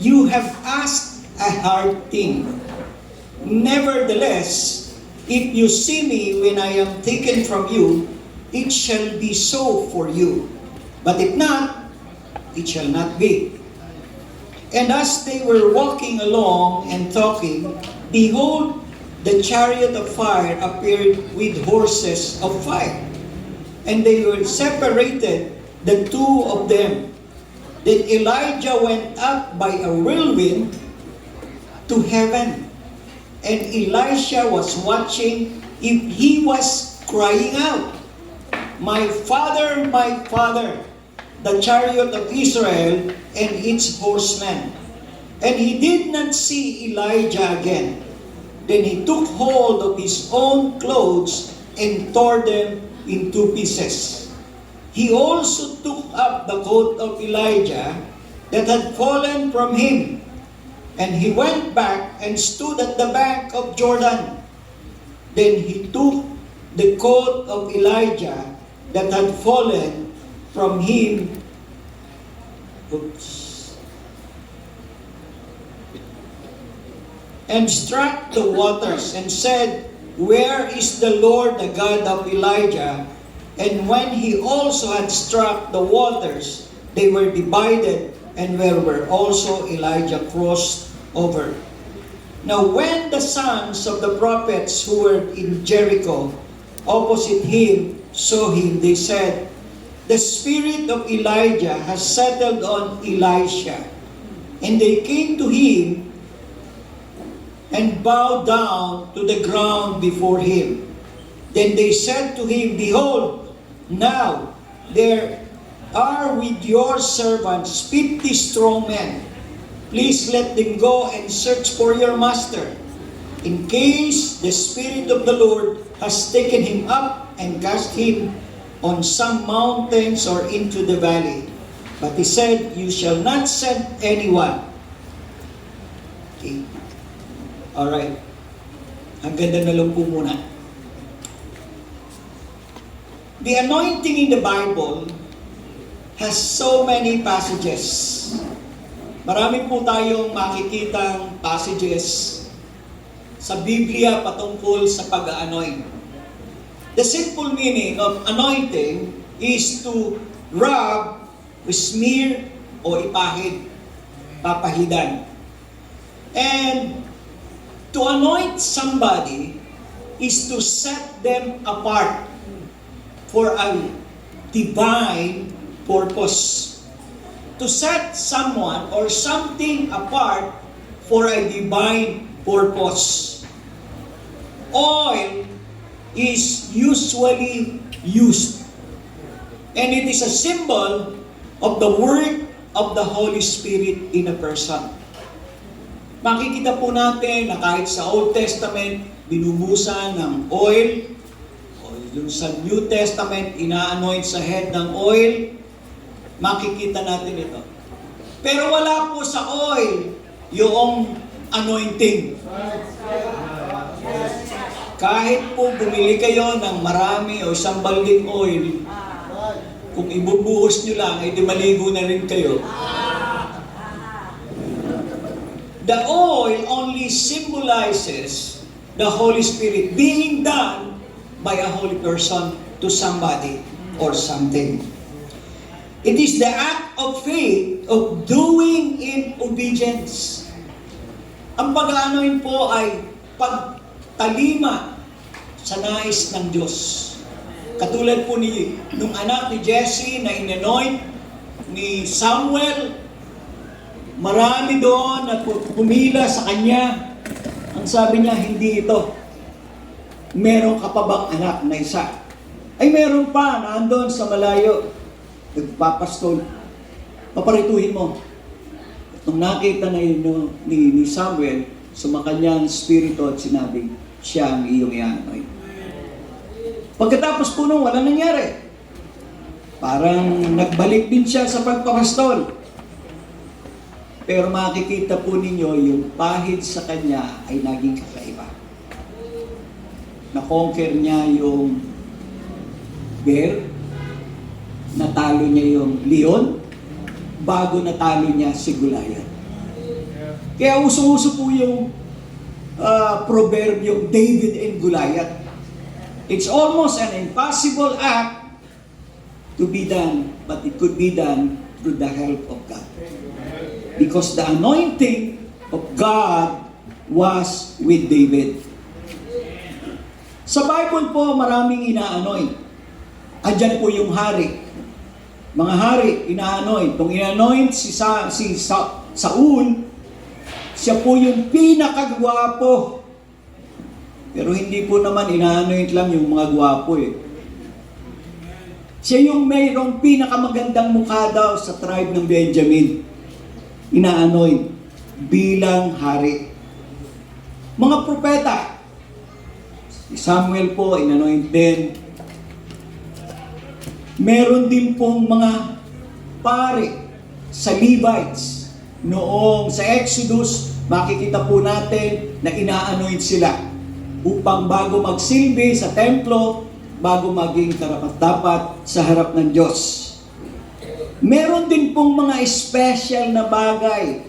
You have asked a hard thing. Nevertheless, if you see me when I am taken from you, it shall be so for you. But if not, it shall not be. And as they were walking along and talking, behold, the chariot of fire appeared with horses of fire. And they were separated, the two of them. Then Elijah went up by a whirlwind to heaven. And Elisha was watching if he was crying out, my father, the chariot of Israel and its horsemen. And he did not see Elijah again. Then he took hold of his own clothes and tore them in two pieces. He also took up the coat of Elijah that had fallen from him. And he went back and stood at the bank of Jordan. Then he took the coat of Elijah that had fallen from him. And struck the waters and said, where is the Lord, the God of Elijah? And when he also had struck the waters, they were divided, and where also Elijah crossed over. Now when the sons of the prophets who were in Jericho opposite him saw him, they said, the spirit of Elijah has settled on Elisha. And they came to him and bowed down to the ground before him. Then they said to him, behold, now there are with your servants 50 strong men. Please let them go and search for your master, in case the Spirit of the Lord has taken him up and cast him on some mountains or into the valley. But he said, you shall not send anyone. Okay. Alright. Ang ganda na lang po muna. The anointing in the Bible has so many passages. Marami po tayong makikitang passages sa Biblia patungkol sa pag-anoint. The simple meaning of anointing is to rub, smear, o ipahid, papahidan. And to anoint somebody is to set them apart for a divine purpose. To set someone or something apart for a divine purpose. Oil is usually used, and it is a symbol of the work of the Holy Spirit in a person. Makikita po natin na kahit sa Old Testament, binubusan ng oil, o yung sa New Testament, ina-anoint sa head ng oil, makikita natin ito. Pero wala po sa oil yung anointing. Kahit po bumili kayo ng marami o isang balding oil, kung ibubuhos nyo lang, ay di maligo na rin kayo. The oil only symbolizes the Holy Spirit being done by a holy person to somebody or something. It is the act of faith of doing in obedience. Ang pag-anoint po ay pagtalima sa nais ng Diyos. Katulad po nung anak ni Jesse na in-anoint ni Samuel, marami doon na pumila sa kanya. Ang sabi niya, hindi ito. Meron ka pa bang anak na isa? Ay meron pa, naandun sa malayo. Nagpapastol. Paparituhin mo. Nung nakita na yun ni Samuel, sumakanyang spirito at sinabi, siya ang iyong i-anoint. Pagkatapos po nung wala nangyari. Parang nagbalik din siya sa pagpapastol. Pero makikita po ninyo, yung pahid sa kanya ay naging kakaiba. Na-conquer niya yung bear, natalo niya yung leon, bago natalo niya si Goliath. Kaya uso-uso po yung proverbyong David and Goliath. It's almost an impossible act to be done, but it could be done through the help of God. Because the anointing of God was with David. Sa Bible po, maraming ina-anoint. Andyan po yung hari. Mga hari, ina-anoint. Kung ina-anoint si Saul, siya po yung pinakagwapo. Pero hindi po naman ina-anoint lang yung mga gwapo eh. Siya yung mayroong pinakamagandang mukha daw sa tribe ng Benjamin. Ina-anoint bilang hari. Mga propeta, si Samuel po, ina-anoint din. Meron din pong mga pare sa Levites. Noong sa Exodus, makikita po natin na ina-anoint sila upang bago magsilbi sa templo, bago maging karapat-dapat sa harap ng Diyos. Meron din pong mga special na bagay,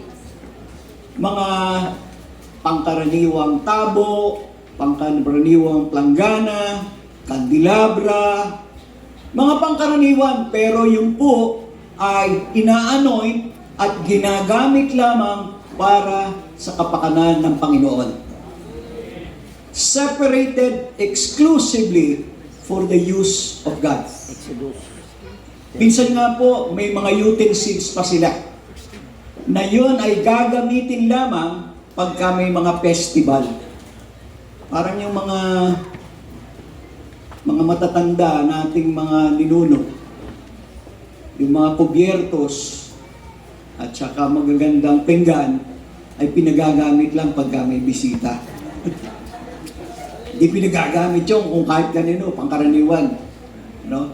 mga pangkaraniwang tabo, pangkaraniwang planggana, kandelabra, mga pangkaraniwan, pero yung po ay ina-anoint at ginagamit lamang para sa kapakanan ng Panginoon. Separated exclusively for the use of God. Minsan nga po, may mga utensils pa sila na yun ay gagamitin lamang pagka may mga festival. Parang yung mga matatanda nating mga ninuno, yung mga kubyertos at saka magagandang pinggan ay pinagagamit lang pagka may bisita. Hindi pinagagamit yung kung kahit ganito, pangkaraniwan. No?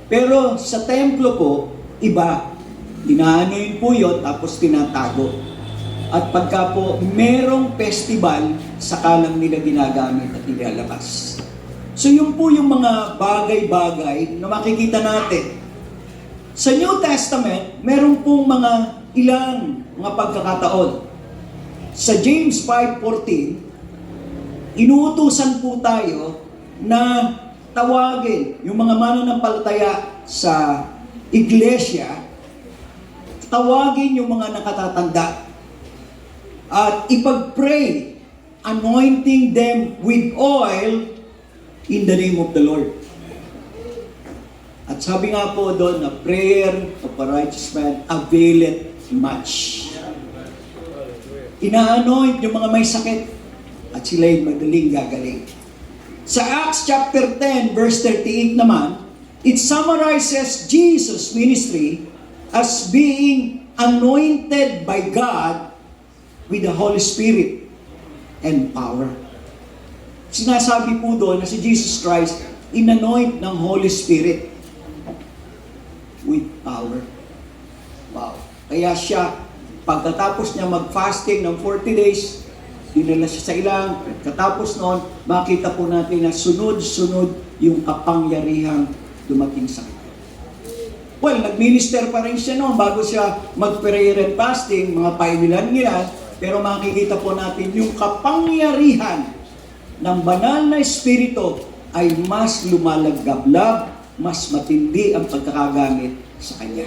Pero sa templo po, iba. Inaanoin po yun, tapos tinatago. At pagka po merong festival, saka lang nila ginagamit at nilalabas. So yun po yung mga bagay-bagay na makikita natin. Sa New Testament, meron pong ilang mga pagkakataon. Sa James 5:14, inuutusan po tayo na tawagin yung mga mananampalataya sa iglesia, tawagin yung mga nakatatanda at ipag-pray, anointing them with oil in the name of the Lord. At sabi nga po doon na prayer of a righteous man availeth much. Ina-anoint yung mga may sakit at sila'y madaling gagaling. Sa Acts chapter 10 verse 38 naman, it summarizes Jesus' ministry as being anointed by God with the Holy Spirit and power. Sinasabi po doon na si Jesus Christ inanoint ng Holy Spirit with power. Wow. Kaya siya, pagkatapos niya mag-fasting ng 40 days, dinala siya sa ilang, katapos noon, makita po natin na sunod-sunod yung kapangyarihang dumating sa kanya. Well, nag-minister pa rin siya noon bago siya mag-prayer and fasting, mga pailan-ilan, pero makikita po natin yung kapangyarihan ng banal na espiritu ay mas lumalagablab, mas matindi ang pagkakagamit sa kanya.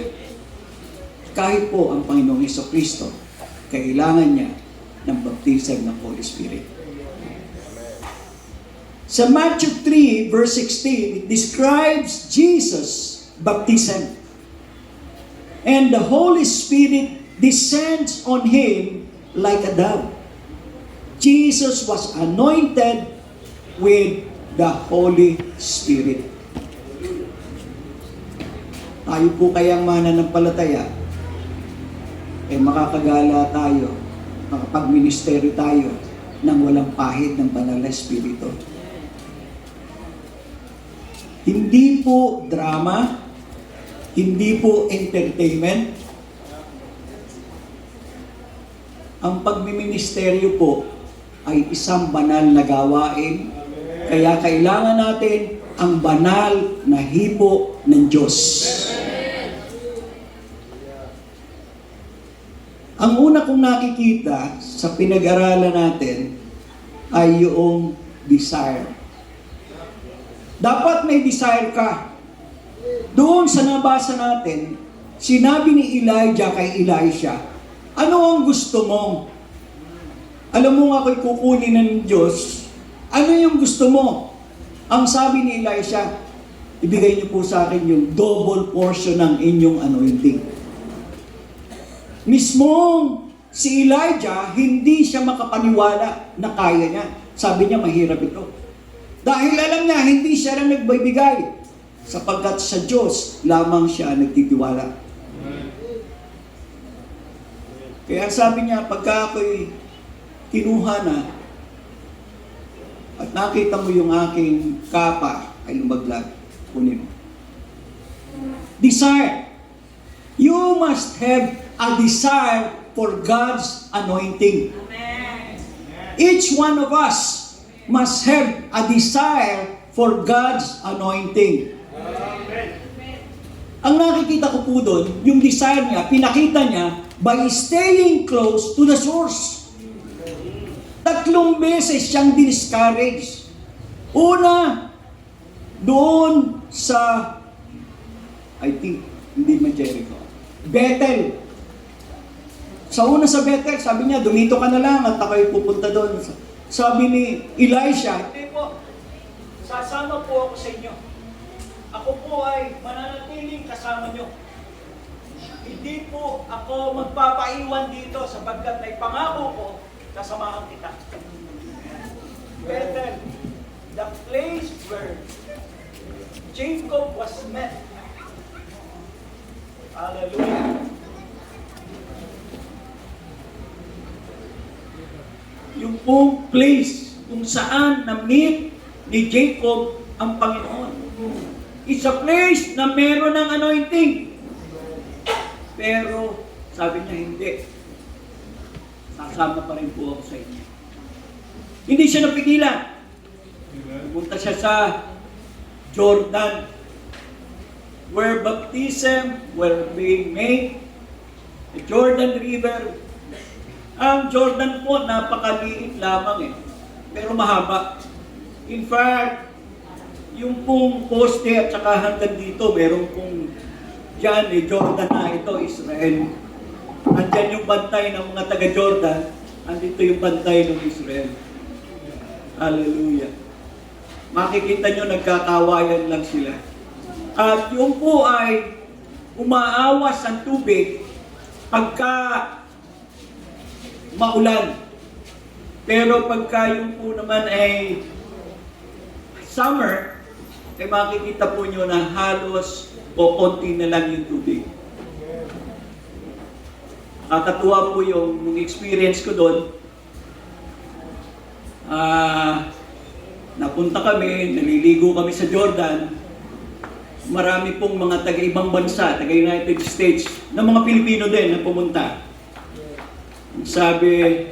Kahit po ang Panginoong Jesucristo, kailangan niya ng baptism ng Holy Spirit. Sa Matthew 3 verse 16, it describes Jesus' baptism. And the Holy Spirit descends on him like a dove. Jesus was anointed with the Holy Spirit. Tayo po kayang mananampalataya, makakagala tayo, makapag-ministeryo tayo nang walang pahid ng banal na espiritu. Hindi po drama, hindi po entertainment. Ang pagmiministeryo po ay isang banal na gawain, kaya kailangan natin ang banal na hipo ng Diyos. Ang una kong nakikita sa pinag-aralan natin ay yung desire. Dapat may desire ka. Doon sa nabasa natin, sinabi ni Elijah kay Elisha, ano ang gusto mo? Alam mo ako'y kukunin ng Diyos. Ano yung gusto mo? Ang sabi ni Elisha, ibigay niyo po sa akin yung double portion ng inyong anointing. Mismong si Elijah, hindi siya makapaniwala na kaya niya. Sabi niya, mahirap ito. Dahil alam niya, hindi siya rin nagbibigay. Sapagkat sa Diyos, lamang siya nagtitiwala. Kaya sabi niya, pagka ako'y kinuha na, at nakita mo yung aking kapa ay lumaglag, kunin mo. Desire. You must have a desire for God's anointing. Amen. Each one of us must have a desire for God's anointing. Amen. Ang nakikita ko po doon, yung desire niya, pinakita niya by staying close to the source. 3 beses siyang discourage. Una, doon sa, I think, hindi man Jericho, Bethel. Sa una sa Bethel, sabi niya, dumito ka na lang at ako'y pupunta doon. Sabi ni Elisha, hindi po, sasama po ako sa inyo. Ako po ay mananatiling kasama niyo. Hindi po ako magpapaiwan dito sapagkat may pangako ko, kasamahan kita. Bethel, the place where Jacob was met. Hallelujah. Yung pong place kung saan na-meet ni Jacob ang Panginoon. It's a place na meron ng anointing. Pero sabi niya hindi. Sasama pa rin po ako sa inyo. Hindi siya napigilan. Pumunta siya sa Jordan, where baptism were being made. The Jordan River. Ang Jordan po, napakaliit lamang pero mahaba. In fact, yung pong poste at saka hanggang dito, meron pong dyan, Jordan na ito, Israel. Andyan yung bantay ng mga taga-Jordan, andito yung bantay ng Israel. Hallelujah. Makikita nyo, nagkakawayan lang sila. At yung po ay umaawas ang tubig pagka maulan. Pero pagka yung po naman ay summer, ay makikita po nyo na halos o konti na lang yung tubig. Nakakatuwa po yung experience ko doon. Napunta kami, naliligo kami sa Jordan. Marami pong mga taga-ibang bansa, taga-United States, na mga Pilipino din na pumunta. Sabi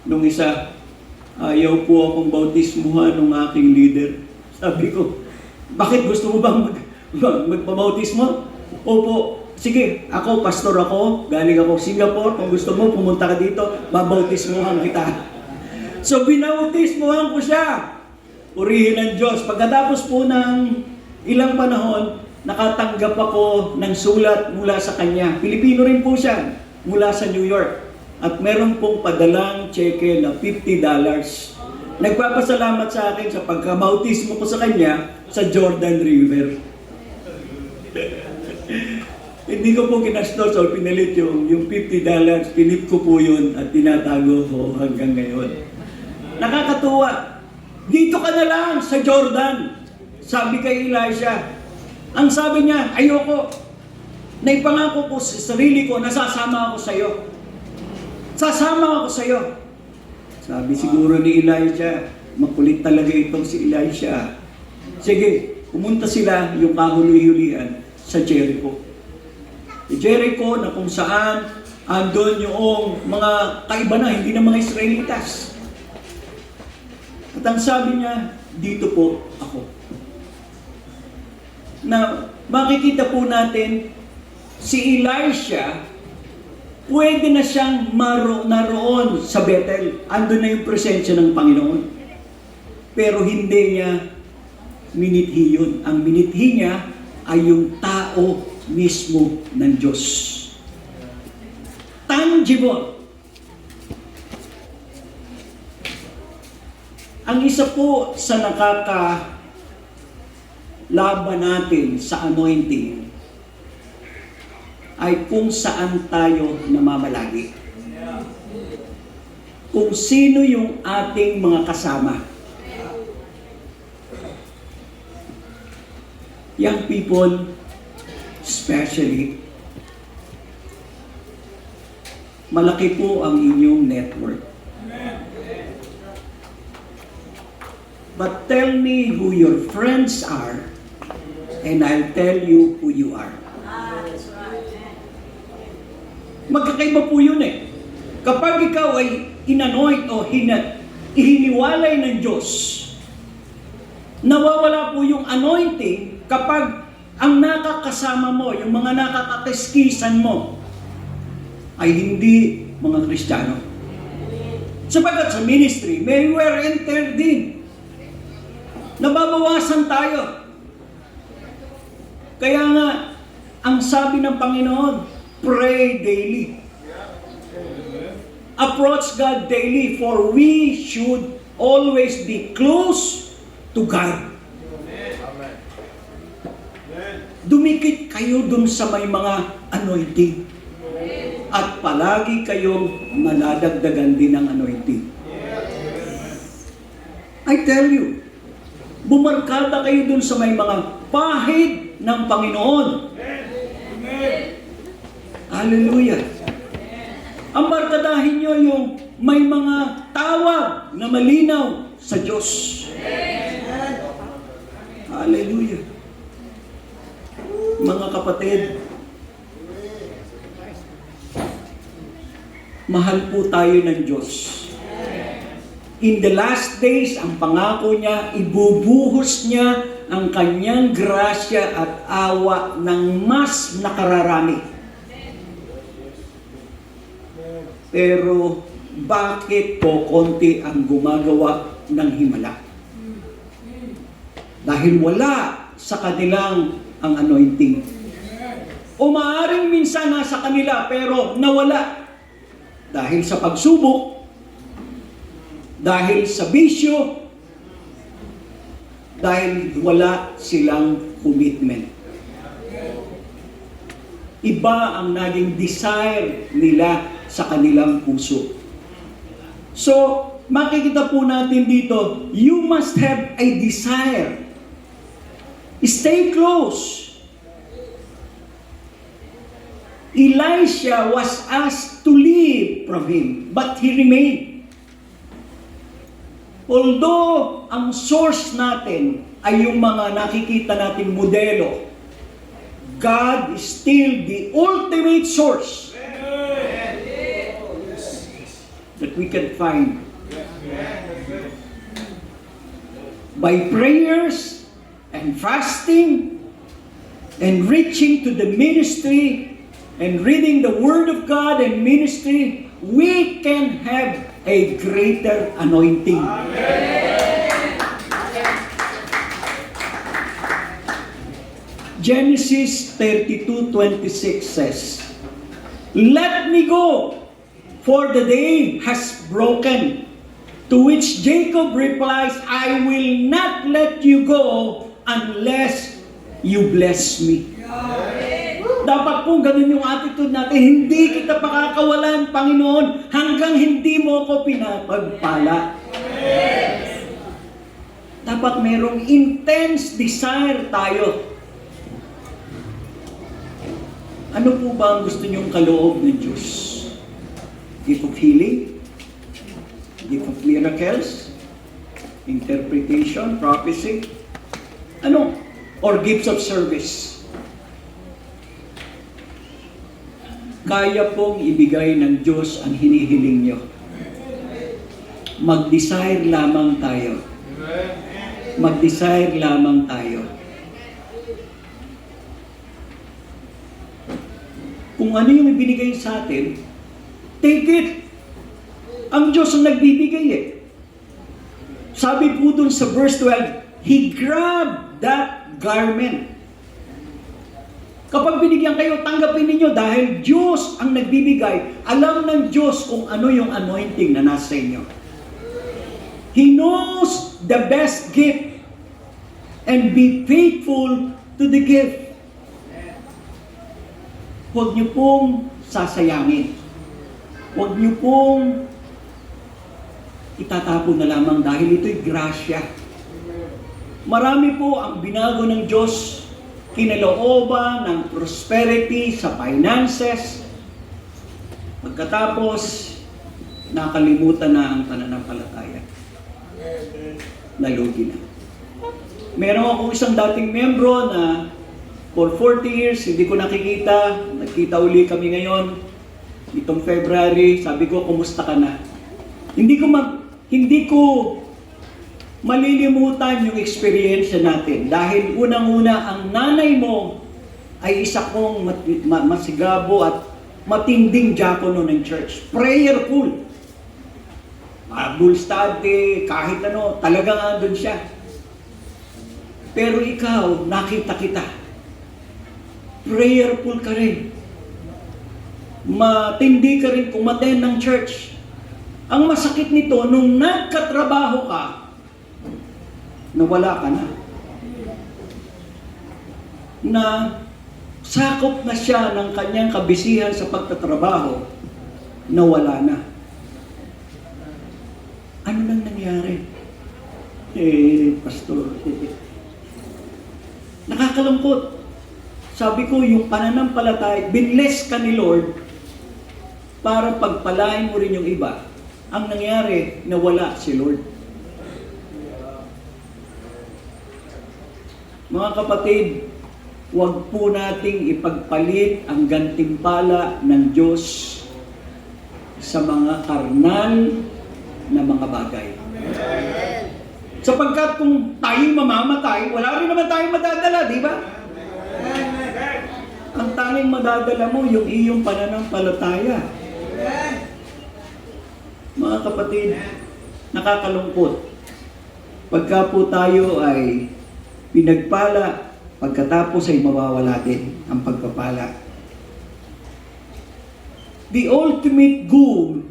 nung isa, ayaw po akong bautismuhan ng aking leader. Sabi ko, bakit gusto mo bang magpabautismo? Opo, sige, ako, pastor ako, galing ako Singapore, kung gusto mo, pumunta ka dito, babautismuhan kita. So, binautismuhan ko siya. Purihin ng Diyos. Pagkatapos po ng ilang panahon, nakatanggap ako ng sulat mula sa kanya. Pilipino rin po siya, mula sa New York. At meron pong padalang cheque na $50. Nagpapasalamat sa akin sa pagkabautismo ko sa kanya sa Jordan River. Hindi ko po kinastos o pinalit yung $50. Pinip ko po yun at tinatago ko hanggang ngayon. Nakakatuwa. Dito ka na lang sa Jordan. Sabi kay Elisha. Ang sabi niya, ayoko. Naipangako ko sa sarili ko, nasasama ako sa iyo. Sasama ako sa iyo. Sabi siguro ni Elijah, makulit talaga itong si Elisha. Sige, pumunta sila yung kahuli-hulian sa Jericho. Jericho na kung saan andon yung mga kaiba na, hindi na mga Israelitas. At ang sabi niya, dito po ako. Na makikita po natin si Elisha pwede na siyang naroon sa Bethel. Andun na yung presensya ng Panginoon. Pero hindi niya minithi yun. Ang minithi niya ay yung tao mismo ng Diyos. Tangible. Ang isa po sa nakakalaban natin sa anointing ay kung saan tayo namamalagi. Kung sino yung ating mga kasama. Young people, especially, malaki po ang inyong network. But tell me who your friends are, and I'll tell you who you are. Magkakaiba po yun eh. Kapag ikaw ay inanoint o ihiniwalay ng Diyos, nawawala po yung anointing kapag ang nakakasama mo, yung mga nakakakiskisan mo, ay hindi mga Kristiyano. Sapagat sa ministry, may wear and tear din. Nababawasan tayo. Kaya nga, ang sabi ng Panginoon, pray daily. Approach God daily, for we should always be close to God. Dumikit kayo dun sa may mga anointing. At palagi kayong maladagdagan din ng anointing. I tell you, bumarkada kayo dun sa may mga pahid ng Panginoon. Hallelujah. Ang barkadahin nyo yung may mga tawag na malinaw sa Diyos. Hallelujah. Mga kapatid, mahal po tayo ng Diyos. In the last days, ang pangako niya, ibubuhos niya ang kanyang grasya at awa ng mas nakararami. Pero bakit po konti ang gumagawa ng himala? Dahil wala sa kanilang ang anointing. O maaaring minsan nasa kanila pero nawala. Dahil sa pagsubok, dahil sa bisyo, dahil wala silang commitment. Iba ang naging desire nila sa kanilang puso. So, makikita po natin dito, you must have a desire. Stay close. Elisha was asked to leave from him, but he remained. Although ang source natin ay yung mga nakikita nating modelo, God is still the ultimate source that we can find. By prayers and fasting and reaching to the ministry and reading the Word of God and ministry, we can have a greater anointing. Genesis 32:26 says, "Let me go, for the day has broken." To which Jacob replies, "I will not let you go unless you bless me." Dapat po ganun yung attitude natin. Hindi kita pakakawalan, Panginoon, hanggang hindi mo ako pinapagpala. Dapat merong intense desire tayo. Ano po ba ang gusto niyong kaloob ng Diyos? Gift of healing? Gift of miracles? Interpretation? Prophecy? Ano? Or gifts of service? Kaya pong ibigay ng Diyos ang hinihiling niyo. Mag-desire lamang tayo. Mag-desire lamang tayo. Kung ano yung ibinigay sa atin, Take it. Ang Diyos ang nagbibigay eh. Sabi po dun sa verse 12, He grabbed that garment. Kapag binigyan kayo, tanggapin ninyo dahil Diyos ang nagbibigay. Alam ng Diyos kung ano yung anointing na nasa inyo. He knows the best gift and be faithful to the gift. Huwag niyo pong sasayangin. Huwag niyo pong itatapon na lamang dahil ito'y grasya. Marami po ang binago ng Diyos, kinalooban ng prosperity sa finances. Pagkatapos, nakalimutan na ang pananampalataya. Nalugi na. Meron akong isang dating membro na for 40 years, hindi ko nakikita. Nagkita uli kami ngayon. Itong February, sabi ko, kumusta ka na? Hindi ko malilimutan yung experience natin. Dahil unang-una, ang nanay mo ay isa kong masigabo at matinding diakono ng church. Prayerful. Bible study, kahit ano, talagang andun siya. Pero ikaw, nakita kita. Prayerful ka rin. Matindi ka rin kumaten ng church. Ang masakit nito, nung nagkatrabaho ka, nawala ka na. Na sakop na siya ng kanyang kabisihan sa pagtatrabaho, nawala na. Ano nang nangyari? Pastor, nakakalungkot. Sabi ko, yung pananampalataya, binless ka ni Lord para pagpalain mo rin yung iba. Ang nangyari, nawala si Lord. Mga kapatid, huwag po nating ipagpalit ang gantimpala ng Diyos sa mga karnal na mga bagay. Sapagkat kung tayo'y mamamatay, wala rin naman tayong madadala, di ba? Ang tanging madadala mo, yung iyong pananampalataya. Mga kapatid, nakakalungkot. Pagka po tayo ay pinagpala, pagkatapos ay mawawala din ang pagpapala. The ultimate goal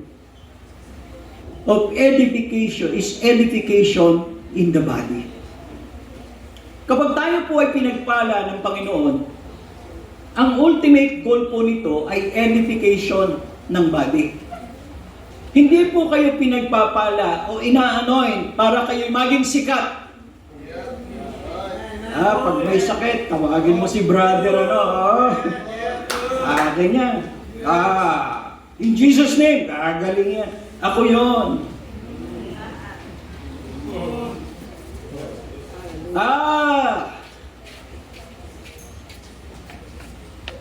of edification is edification in the body. Kapag tayo po ay pinagpala ng Panginoon, ang ultimate goal po nito ay edification ng body. Hindi po kayo pinagpapala o ina-anoint para kayo maging sikat. Pag may sakit, tawagin mo si brother, ganyan. In Jesus' name, gagaling yan. Ako yon.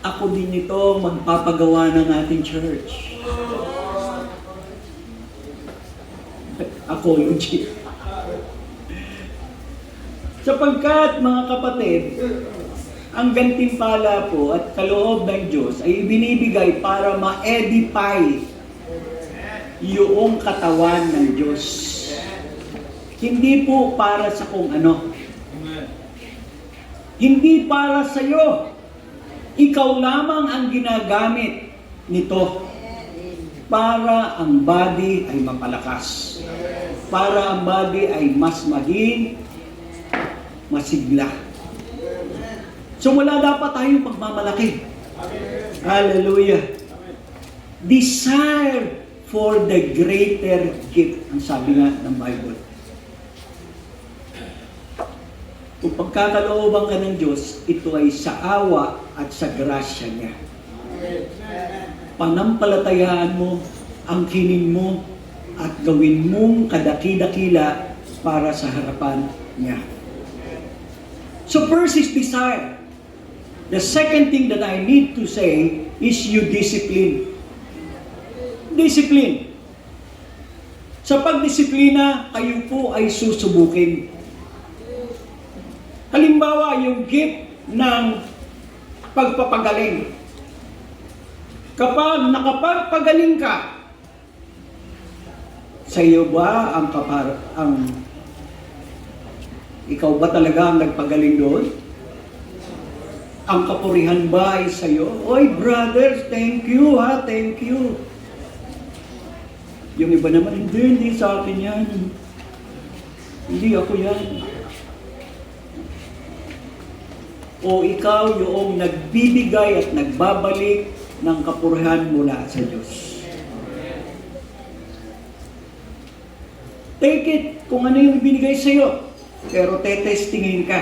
Ako din ito magpapagawa ng ating church. Ako yung chief. Sapagkat, mga kapatid, ang gantimpala po at kaloob ng Diyos ay ibinibigay para ma-edify yung katawan ng Diyos. Hindi po para sa kung ano. Hindi para sa iyo. Ikaw lamang ang ginagamit nito para ang body ay mapalakas. Para ang body ay mas maging masigla. So wala dapat tayong pagmamalaki. Hallelujah. Desire for the greater gift. Ang sabi nga ng Bible. Kung pagkakalooban ka ng Diyos, ito ay sa awa at sa grasya niya. Panampalatayaan mo, angkinin mo, at gawin mong kadaki-dakila para sa harapan niya. So first is desire. The second thing that I need to say is you discipline. Discipline. Sa pagdisiplina, kayo po ay susubukin. Halimbawa, yung gift ng pagpapagaling. Kapag nakapagpagaling ka, Sa iyo ba ikaw ba talaga ang nagpagaling doon? Ang kapurihan ba ay sa iyo? Oy, brothers, thank you ha, thank you. Yung iba naman, hindi sa akin yan. Hindi ako yan. O ikaw yung nagbibigay at nagbabalik ng kapurihan mula sa Diyos. Take it kung ano yung binigay sa iyo, pero tetestingin ka.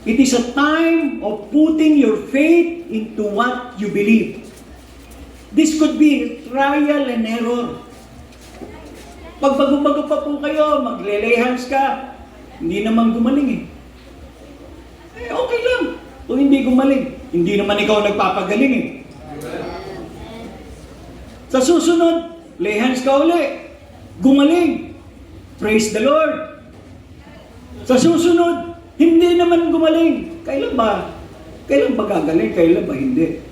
It is a time of putting your faith into what you believe. This could be trial and error. Pag bago-bago pa po kayo, magle-lay hands ka, hindi naman gumaling okay lang. Kung hindi gumaling, hindi naman ikaw nagpapagaling Sa susunod, lay hands ka uli. Gumaling. Praise the Lord. Sa susunod, hindi naman gumaling. Kailan ba? Kailan ba gagaling? Kailan ba hindi?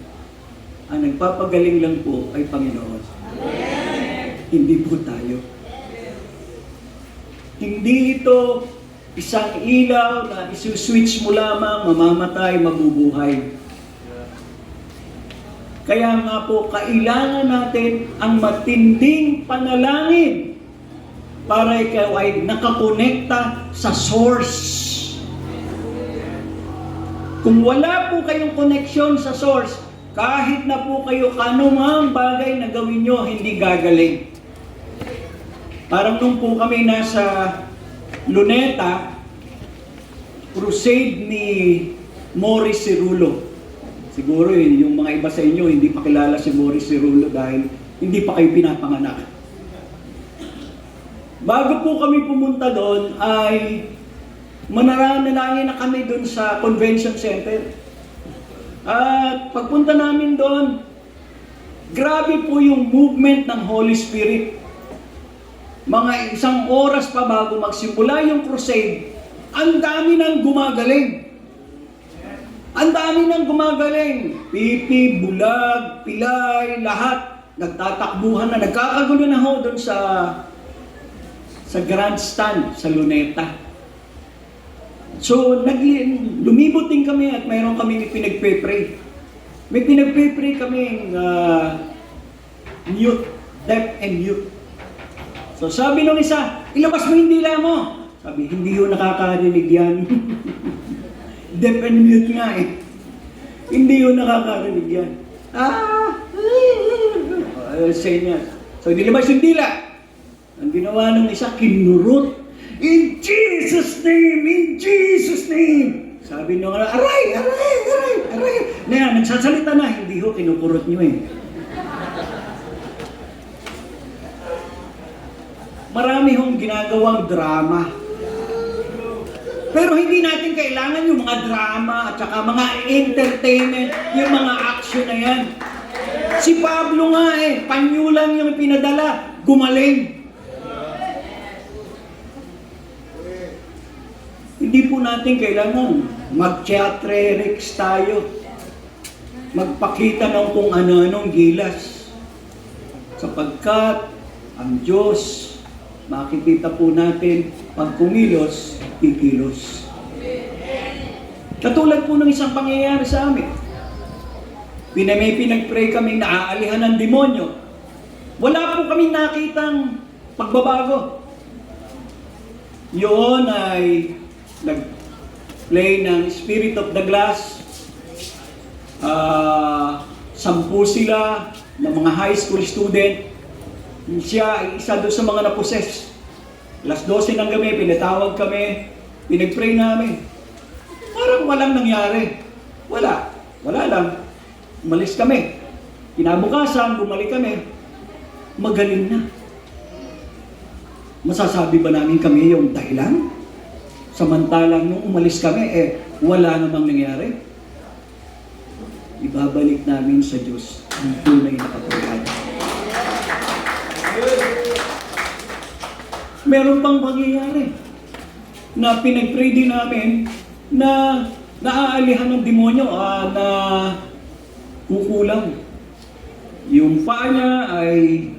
Ang nagpapagaling lang po ay Panginoon. Hindi po tayo. Hindi ito isang ilaw na isuswitch mo lamang, mamamatay, mabubuhay. Kaya nga po, kailangan natin ang matinding panalangin para ikaw ay nakakonekta sa source. Kung wala po kayong connection sa source, kahit na po kayo kanumang bagay na gawin nyo, hindi gagaling. Parang nung po kami nasa Luneta, crusade ni Morris Cirulo. Siguro yung mga iba sa inyo, hindi pa kilala si Morris Cirulo dahil hindi pa kayo pinapanganak. Bago po kami pumunta doon ay mananalangin na kami doon sa convention center. At pagpunta namin doon, grabe po yung movement ng Holy Spirit. Mga isang oras pa bago magsimula yung crusade, ang dami nang gumagaling. Ang dami nang gumagaling. Pipi, bulag, pilay, lahat. Nagtatakbuhan na, nagkakagulo na ho doon sa grandstand, sa Luneta. So, lumibot din kami at mayroon kami pinagpe-pray. May pinagpe-pray kaming mute, deaf and mute. So, sabi nung isa, ilabas mo yung dila mo. Sabi, hindi yun nakakarinig yan. Deaf and mute nga Hindi yun nakakarinig yan. Say niya. So, nilabas yung dila. Ang ginawa ng isa, kinurot. In Jesus' name! In Jesus' name! Sabi nyo, aray! Na, nagsasalita na. Hindi ho, kinukurot nyo Marami hong ginagawang drama. Pero hindi natin kailangan yung mga drama at saka mga entertainment, yung mga action na yan. Si Pablo nga panyo lang yung pinadala, gumaling. Hindi po natin kailangan mag-theatrerics tayo. Magpakita ng kung ano-anong gilas. Sapagkat ang Diyos, makikita po natin, pag kumilos, kikilos. Katulad po ng isang pangyayari sa amin. May pinag-pray kami na aalihan ng demonyo. Wala po kami nakitang pagbabago. Yun ay nag-play ng Spirit of the Glass. 10 sila ng mga high school student. Siya ay isa doon sa mga naposes. Alas 12 ng gabi, pinatawag kami, pinag-pray namin. Parang walang nangyari. Wala lang. Umalis kami. Kinabukasan, bumalik kami. Magaling na. Masasabi ba namin kami yung dahilan? Samantalang nung umalis kami, wala namang nangyari. Ibabalik namin sa Diyos ang tunay na kapurihan. Meron pang pangyayari na pinag-pray din namin na naaalihan ng demonyo na kukulang. Yung paa niya ay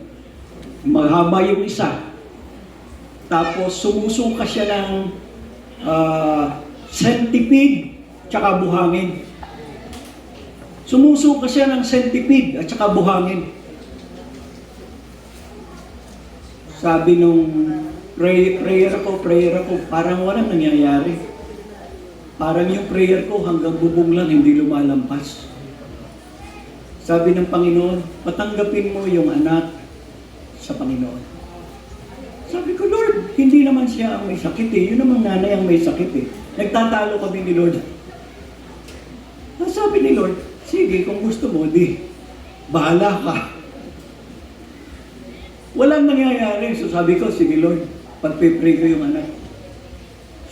Mahaba yung isa. Tapos sumusuka siya ng centipede tsaka buhangin. Sumusuka siya ng centipede at tsaka buhangin. Sabi nung prayer ako, parang walang nangyayari. Parang yung prayer ko hanggang bubong lang, hindi lumalampas. Sabi ng Panginoon, patanggapin mo yung anak sa Panginoon. Sabi ko, Lord, hindi naman siya ang may sakit eh. Yun naman nanay ang may sakit eh. Nagtatalo kami ni Lord. Sabi ni Lord, sige, kung gusto mo, di, bahala ka. Walang nangyayari. So sabi ko, sige Lord, pagpipray ko yung anak.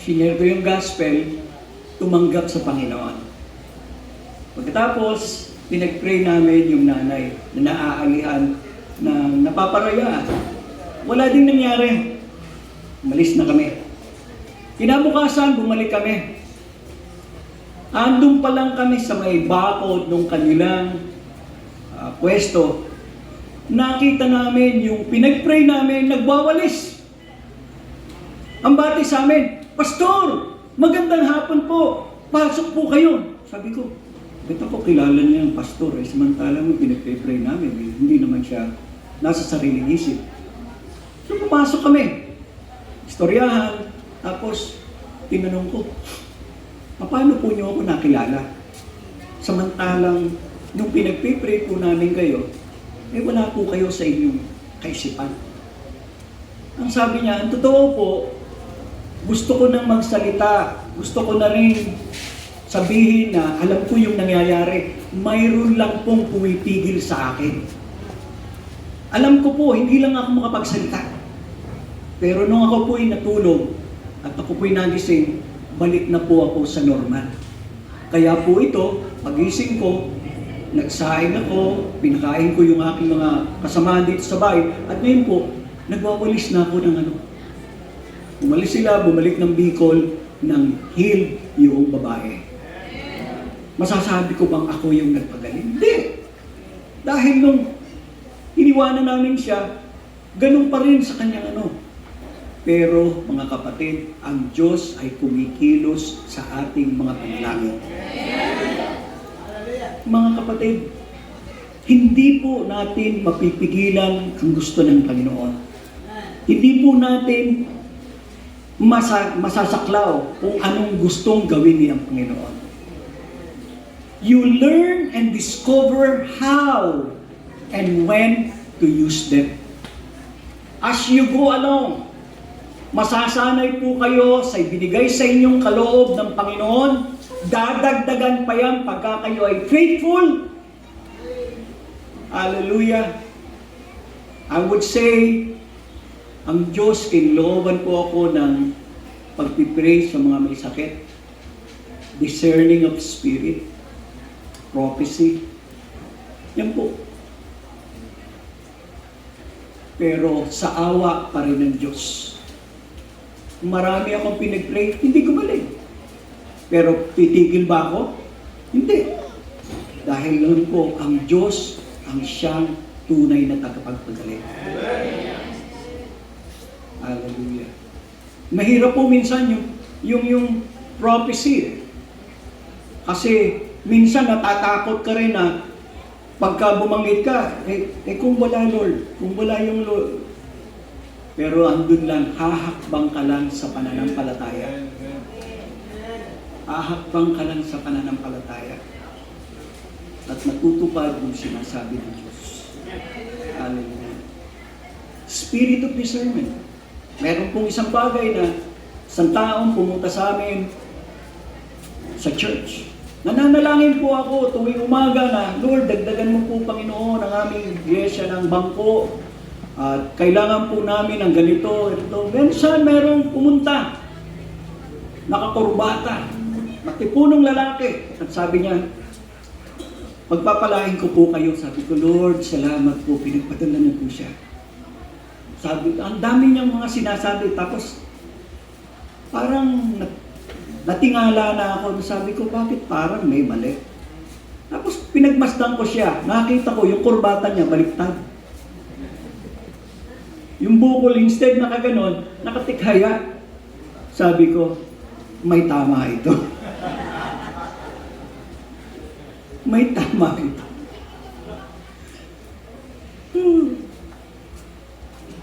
Sinare ko yung gospel, tumanggap sa Panginoon. Pagkatapos, pinag-pray namin yung nanay na naaalihan, na napaparayaan. Wala din nangyari. Umalis na kami. Kinabukasan, bumalik kami. Andun pa lang kami sa may bakod ng kanilang pwesto. Nakita namin yung pinag-pray namin, nagwawalis. Ang bati sa amin, Pastor, magandang hapon po. Pasok po kayo. Sabi ko, ba't ako kilala niya yung pastor? Samantalang pinag-pray namin. Hindi naman siya nasa sariling isip. So, papasok kami. Istoryahan. Tapos, tinanong ko, paano po niyo ako nakilala? Samantalang, nung pinagpipray po namin kayo, wala po kayo sa inyong kaisipan. Ang sabi niya, ang totoo po, gusto ko nang magsalita. Gusto ko na rin sabihin na alam ko yung nangyayari. Mayroon lang pong pumipigil sa akin. Alam ko po, hindi lang ako makapagsalita. Pero nung ako po'y natulog at ako po'y nagising, balik na po ako sa normal. Kaya po ito, pagising ko, nagsaing ako, pinakain ko yung aking mga kasamahan dito sa bahay, at ngayon po, nagwawalis na ako ng ano. Umalis sila, bumalik ng Bicol, ng healed yung babae. Masasabi ko bang ako yung nagpagaling? Hindi! Dahil nung iniwanan namin siya, ganun pa rin sa kanyang ano. Pero mga kapatid, ang Diyos ay kumikilos sa ating mga panalangin. Mga kapatid, hindi po natin mapipigilan ang gusto ng Panginoon. Hindi po natin masasaklaw kung anong gustong gawin niya ang Panginoon. You learn and discover how and when to use them. As you go along, masasanay po kayo sa ibinigay sa inyong kaloob ng Panginoon. Dadagdagan pa yan pagka kayo ay faithful. Hallelujah. I would say, ang Diyos, kinlooban po ako ng pagpipray sa mga may sakit, discerning of spirit, prophecy. Yan po. Pero sa awa pa rin ng Diyos. Marami akong pinag-pray, hindi ko balik. Pero titigil ba ako? Hindi. Dahil noon po, ang Diyos ang siyang tunay na tagapagpagaling. Hallelujah. Mahirap po minsan yung prophecy. Kasi minsan natatakot ka rin na pagka bumanggit ka, kung wala Lord, kung wala yung Lord. Pero andun lang, hahakbang ka lang sa pananampalataya. Hahakbang ka lang sa pananampalataya. At matutupad yung sinasabi ng Diyos. Hallelujah. Spirit of discernment. Meron pong isang bagay na isang taong pumunta sa amin sa church. Nananalangin po ako tuwing umaga na, Lord, dagdagan mo po Panginoon ang aming iglesia ng bangko. At kailangan po namin ng ganito, ito. Minsan merong pumunta, nakakurbata, matipunong lalaki. At sabi niya, pagpapalain ko po kayo. Sabi ko, Lord, salamat po, pinagpadala niyo po siya. Sabi, ang dami niyang mga sinasabi. Tapos, parang natingala na ako. Sabi ko, bakit parang may mali? Tapos, pinagmasdan ko siya. Nakita ko, yung kurbata niya, baliktad. Yung bukol, instead na kaganon, nakatikhaya. Sabi ko, may tama ito. May tama ito.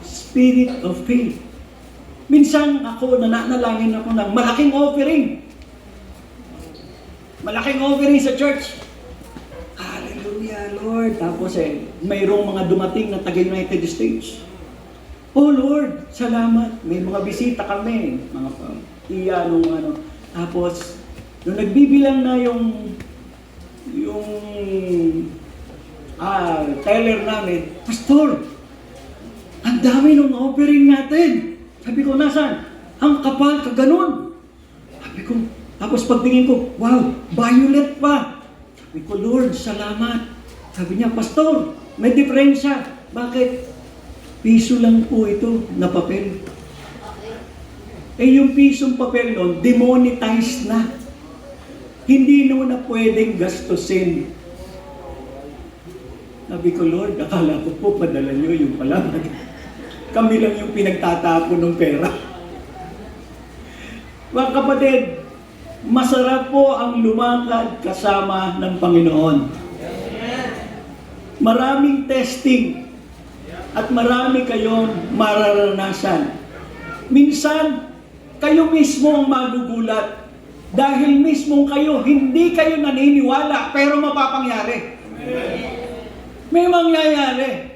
Spirit of faith. Minsan ako, nananalangin ako ng malaking offering. Malaking offering sa church. Hallelujah, Lord. Tapos mayroong mga dumating na taga-United States. Oh Lord, salamat. May mga bisita kami. Mga ano. Tapos, nung nagbibilang na yung teller namin, Pastor, ang dami ng offering natin. Sabi ko, nasaan? Ang kapal, kaganon. Sabi ko, tapos pagtingin ko, wow, violet pa. Sabi ko, Lord, salamat. Sabi niya, Pastor, may diferensya. Bakit? Piso lang po ito na papel. Yung pisong papel nun, demonetized na. Hindi na pwedeng gastusin. Sabi ko, Lord, akala ko po padala niyo yung palaman. Kami lang yung pinagtatapon ng pera. Mga kapatid, masarap po ang lumakad kasama ng Panginoon. Maraming testing at marami kayong mararanasan. Minsan, kayo mismo ang magugulat dahil mismo kayo, hindi kayo naniniwala pero mapapangyari. May mangyayari.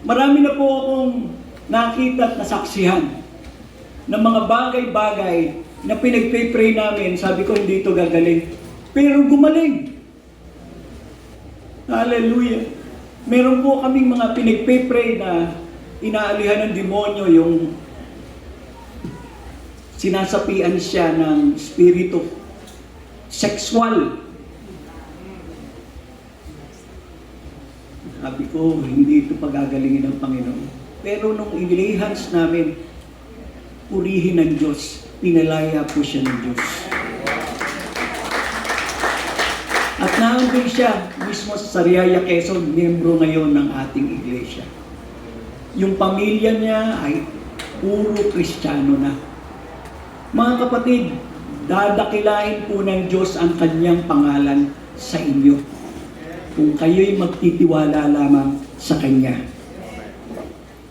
Marami na po akong nakita at nasaksihan ng mga bagay-bagay na pinagpipray namin. Sabi ko, hindi ito gagaling. Pero gumaling. Hallelujah. Meron po kaming mga pinagpipray na inaalihan ng demonyo yung sinasapian siya ng spirito sexual. Sabi ko, hindi ito pagagalingin ng Panginoon. Pero nung inilihans namin, purihin ng Diyos, pinalaya po siya ng Diyos. At naandun siya mismo sa Sariaya, Quezon, miyembro ngayon ng ating iglesia. Yung pamilya niya ay puro Kristiyano na. Mga kapatid, dadakilain po ng Diyos ang kanyang pangalan sa inyo kung kayo'y magtitiwala lamang sa Kanya.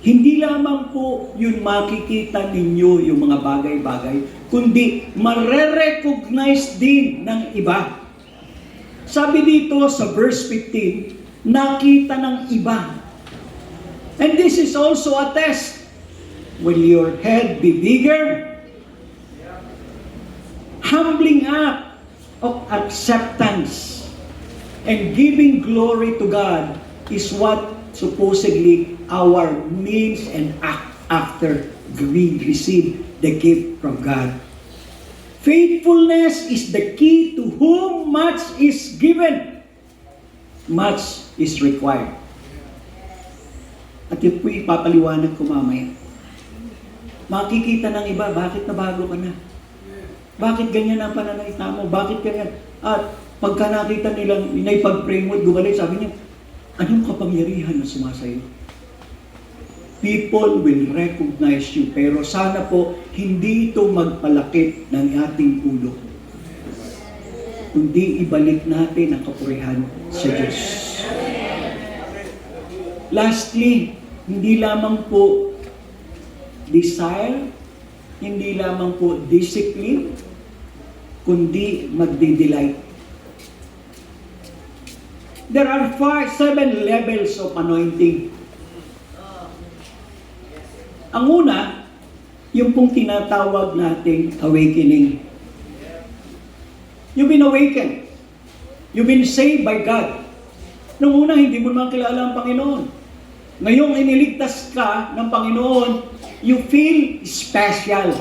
Hindi lamang po yun makikita ninyo yung mga bagay-bagay, kundi mare-recognize din ng iba. Sabi dito sa verse 15, nakita ng iba. And this is also a test. Will your head be bigger? Humbling up of acceptance and giving glory to God is what supposedly our means and act after we receive the gift from God. Faithfulness is the key to whom much is given, much is required. At yun po ipapaliwanag ko mamaya. Makikita ng iba, bakit nabago ka na? Bakit ganyan ang pananalita mo? Bakit ganyan? At pagka nakita nilang inaipag-pray mo at gumaling, sabi niya, anong kapangyarihan na sumasayo? People will recognize you, pero sana po hindi ito magpalakit ng ating ulo. Kundi ibalik natin ang kapurihan sa Diyos. Lastly, hindi lamang po desire, hindi lamang po discipline, kundi magdi-delight. There are 7 levels of anointing. Ang una, yung pong tinatawag nating awakening. You've been awakened. You've been saved by God. Nung una, hindi mo naman kilala ang Panginoon. Ngayong iniligtas ka ng Panginoon, you feel special.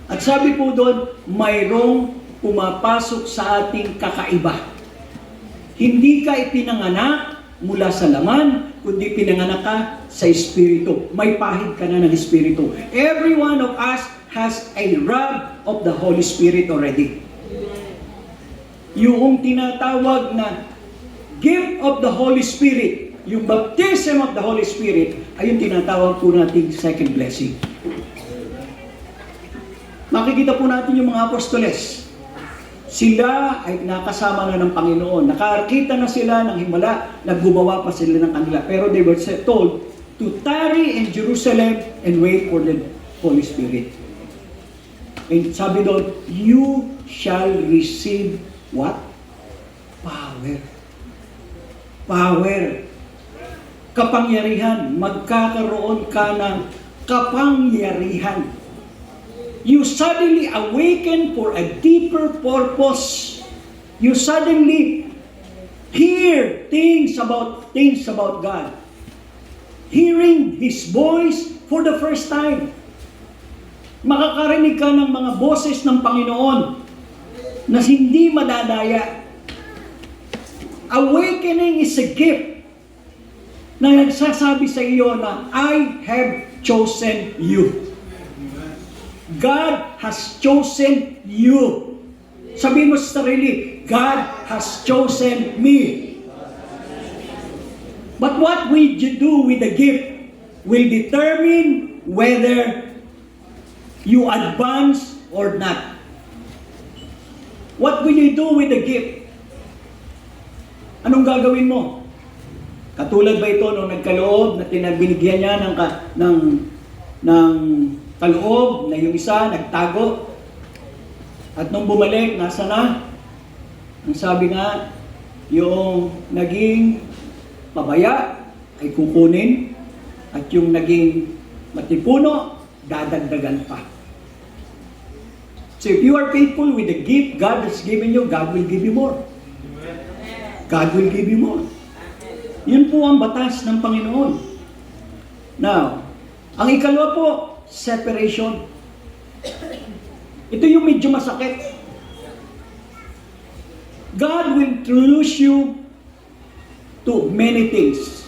At sabi po doon, mayroong pumapasok sa ating kakaiba. Hindi ka ipinanganak mula sa laman, kundi pinanganak ka sa Espiritu. May pahid ka na ng Espiritu. Every one of us has a rub of the Holy Spirit already. Yung tinatawag na gift of the Holy Spirit, yung baptism baptism of the Holy Spirit ay yung tinatawag po nating second blessing. Makikita po natin yung mga apostoles. Sila ay nakasama na ng Panginoon. Nakakita na sila ng himala, naggumawa pa sila ng kanila. Pero they were told to tarry in Jerusalem and wait for the Holy Spirit. And sabi doon, you shall receive what? Power. Power. Kapangyarihan. Magkakaroon ka ng kapangyarihan. You suddenly awaken for a deeper purpose. You suddenly hear things about God. Hearing His voice for the first time. Makakarinig ka ng mga boses ng Panginoon na hindi madadaya. Awakening is a gift na nagsasabi sa iyo na I have chosen you. God has chosen you. Sabihin mo sa sarili, God has chosen me. But what we do with the gift will determine whether you advance or not. What will you do with the gift? Anong gagawin mo? Katulad ba ito nung nagkaloob na binigyan niya ng kaloob na yung isa nagtago at nung bumalik, nasa na? Ang sabi nga, yung naging pabaya ay kukunin at yung naging matipuno, dadagdagan pa. So if you are faithful with the gift God has given you, God will give you more. God will give you more. Yun po ang batas ng Panginoon. Now, ang ikalawa po, separation. Ito yung medyo masakit. God will introduce you to many things.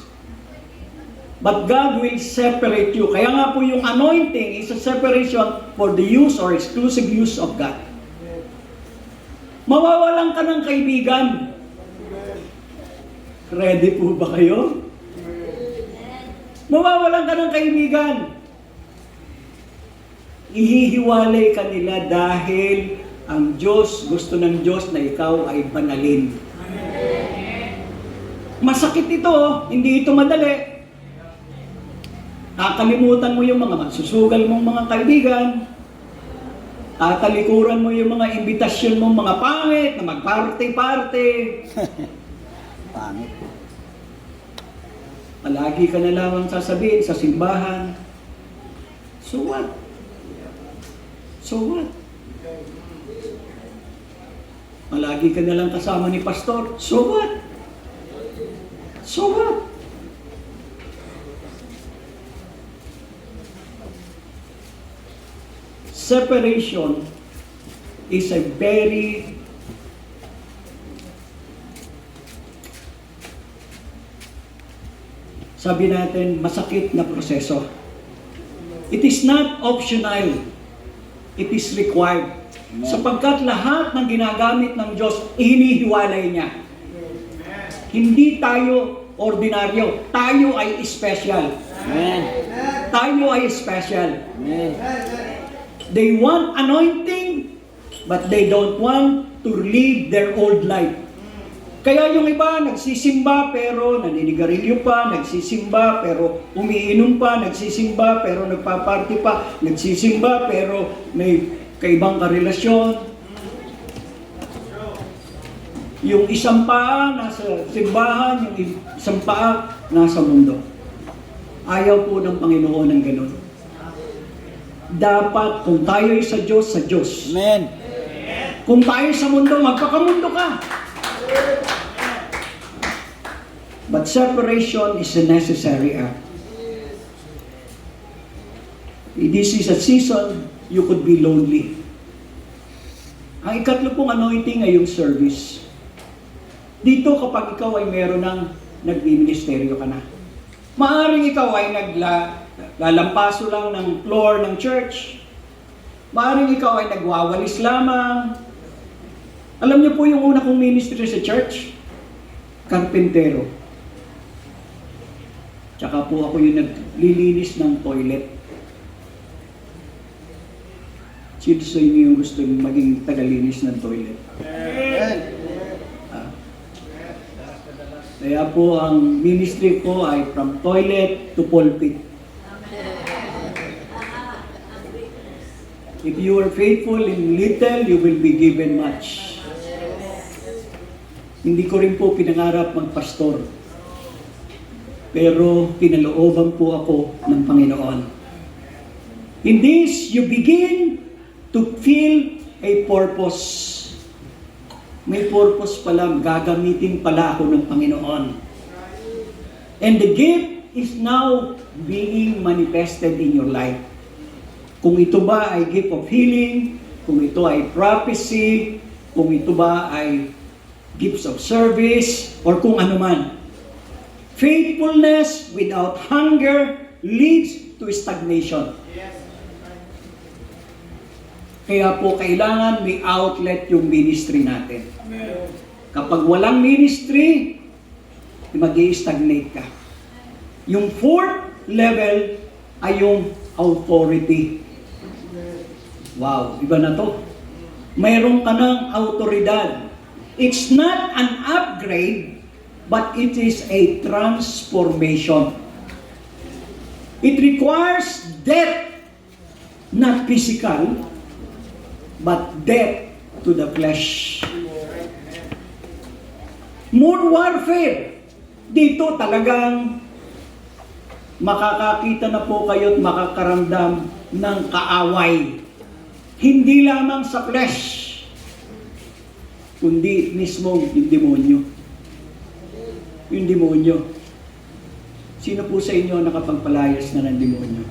But God will separate you. Kaya nga po yung anointing is a separation for the use or exclusive use of God. Mawawalan ka ng kaibigan. Ready po ba kayo? Mawawalan ka ng kaibigan. Ihihiwalay ka nila dahil ang Diyos, gusto ng Diyos na ikaw ay banalin. Masakit ito, hindi ito madali. Kakalimutan mo yung mga magsusugal mong mga kaibigan. Tatalikuran mo yung mga imbitasyon mong mga pangit na magparte-parte. Pangit. Palagi ka na lang sasabihin sa simbahan. So what? So what? Palagi ka na lang kasama ni pastor. So what? So what? Separation is a very sabi natin, masakit na proseso. It is not optional. It is required. Sapagkat lahat ng ginagamit ng Diyos, hinihiwalay niya. Hindi tayo ordinaryo. Tayo ay special. Amen. Tayo ay special. Amen. They want anointing, but they don't want to live their old life. Kaya yung iba, nagsisimba pero naninigarilyo pa, nagsisimba pero umiinom pa, nagsisimba pero nagpaparty pa, nagsisimba pero may kaibang karelasyon. Yung isang paa nasa simbahan, yung isang paa nasa mundo. Ayaw po ng Panginoon ng ganun. Dapat, kung tayo ay sa Diyos, sa Diyos. Amen. Kung tayo sa mundo, magpakamundo ka. But separation is a necessary act. This is a season you could be lonely. Ang ikatlo pong anointing ay yung service. Dito kapag ikaw ay meron ng nagmi-ministeryo ka na. Maaring ikaw ay lalampaso lang ng floor ng church. Maaring ikaw ay nagwawalis lamang. Alam niyo po yung una kong ministry sa church? Karpentero. Tsaka po ako yung naglilinis ng toilet. Sino sa inyo yung gusto maging tagalinis ng toilet? Ah. Kaya po ang ministry ko ay from toilet to pulpit. If you are faithful in little, you will be given much. Hindi ko rin po pinangarap magpastor. Pero pinalooban po ako ng Panginoon. In this, you begin to feel a purpose. May purpose pala, gagamitin pala ako ng Panginoon. And the gift is now being manifested in your life. Kung ito ba ay gift of healing, kung ito ay prophecy, kung ito ba ay gifts of service, or kung ano man. Faithfulness without hunger leads to stagnation. Kaya po kailangan may outlet yung ministry natin. Kapag walang ministry, mag-i-stagnate ka. Yung fourth level ay yung authority. Wow, iba na to. Mayroon ka ng autoridad. It's not an upgrade, but it is a transformation. It requires death, not physical, but death to the flesh. More warfare. Dito talagang makakakita na po kayo at makakaramdam ng kaaway. Hindi lamang sa flesh, kundi mismo yung demonyo. Yung demonyo. Sino po sa inyo nakapagpalayas na ng demonyo?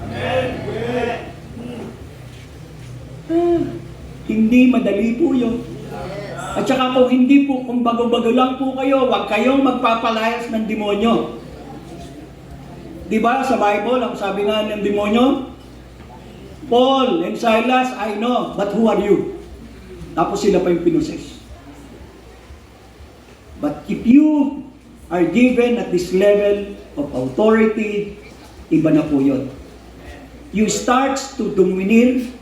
Hindi madali po yun. At saka kung hindi po, kung bago-bago lang po kayo, huwag kayong magpapalayas ng demonyo. Diba sa Bible, ang sabi nga ng demonyo, Paul and Silas, I know, but who are you? Tapos sila pa yung pinoses. But if you are given at this level of authority, iba na po yun. You start to domineer.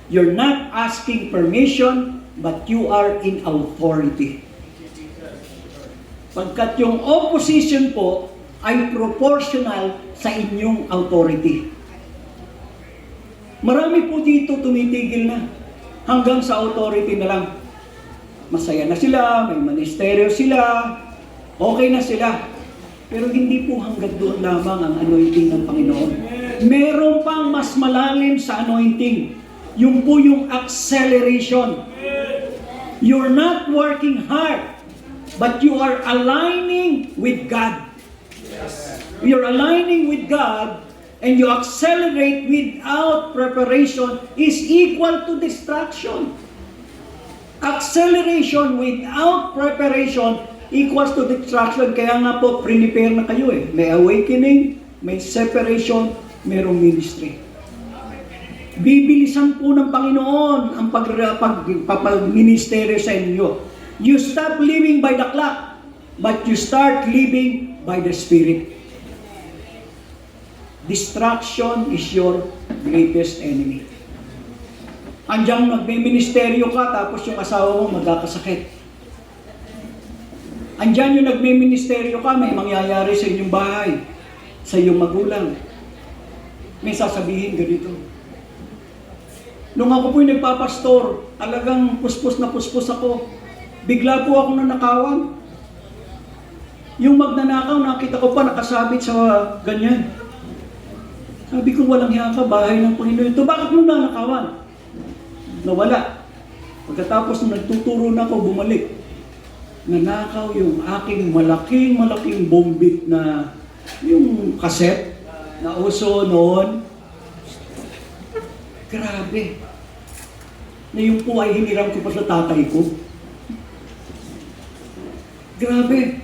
You're not asking permission, but you are in authority. Pagkat yung opposition po ay proportional sa inyong authority. Marami po dito tumitigil na hanggang sa authority na lang. Masaya na sila, may ministeryo sila, okay na sila. Pero hindi po hanggang doon lamang ang anointing ng Panginoon. Meron pang mas malalim sa anointing. Yung po yung acceleration. You're not working hard, but you are aligning with God. You're aligning with God, and you accelerate without preparation is equal to distraction. Acceleration without preparation equals to distraction. Kaya nga po, prepare na kayo eh. May awakening, may separation, mayroong ministry. Bibilisan po ng Panginoon ang pagpapaministeryo sa inyo. You stop living by the clock, but you start living by the Spirit. Distraction is your greatest enemy. Andiyan nagme-ministeryo ka, tapos yung asawa mo magkakasakit. Andiyan yung nagme-ministeryo ka, may mangyayari sa inyong bahay, sa iyong magulang. May sasabihin ganito. Nung ako po'y nagpapastor, talagang puspos na puspos ako. Bigla po ako nanakawan. Yung magnanakaw, nakita ko pa nakasabit sa ganyan. Sabi ko, walang hiya ka, bahay ng Panginoon ito. Bakit mo nanakawan? Nawala. Pagkatapos nung nagtuturo na ako, bumalik. Nanakaw yung aking malaking bombit na yung kaset na uso noon. Grabe. Na yung po ay hiniram ko pa sa tatay ko. Grabe.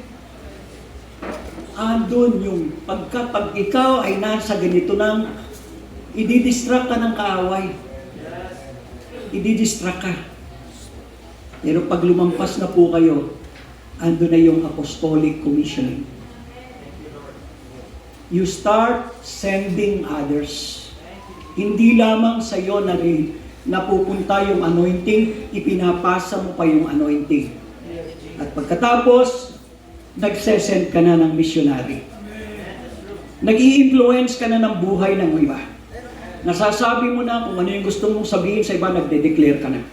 Andun yung pag ikaw ay nasa ganito nang ididistract ka ng kaaway. Ididistract ka. Pero pag lumampas na po kayo, andun na yung apostolic commissioning. you start sending others. Hindi lamang sa iyo napupunta yung anointing, ipinapasa mo pa yung anointing. At pagkatapos, nagsesend ka na ng missionary. Nag-i-influence ka na ng buhay ng iba. Nasasabi mo na kung ano yung gusto mong sabihin sa iba, nagde-declare ka na.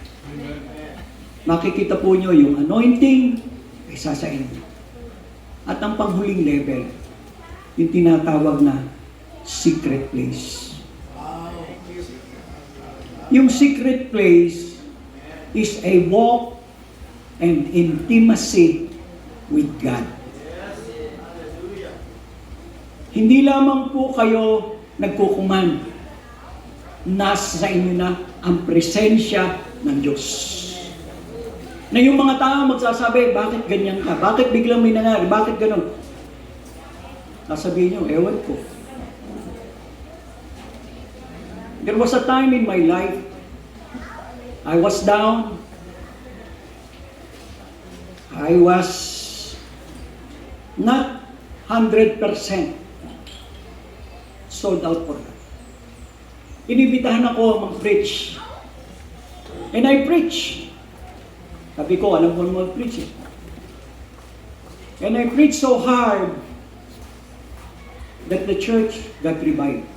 Makikita po nyo yung anointing, ay sa inyo. At ang panghuling level, yung tinatawag na secret place. Yung secret place is a walk and intimacy with God. Hindi lamang po kayo nagkukuman, nasa inyo na ang presensya ng Diyos. Na yung mga tao magsasabi, bakit ganyan ka? Bakit biglang may nangyari? Bakit ganon? Sasabihin nyo, ewan ko. There was a time in my life, I was down. I was not 100% sold out for God. Inibitahan ako mag-preach. And I preach. Sabi ko, alam ko naman mag-preach eh. And I preached so hard that the church got revived.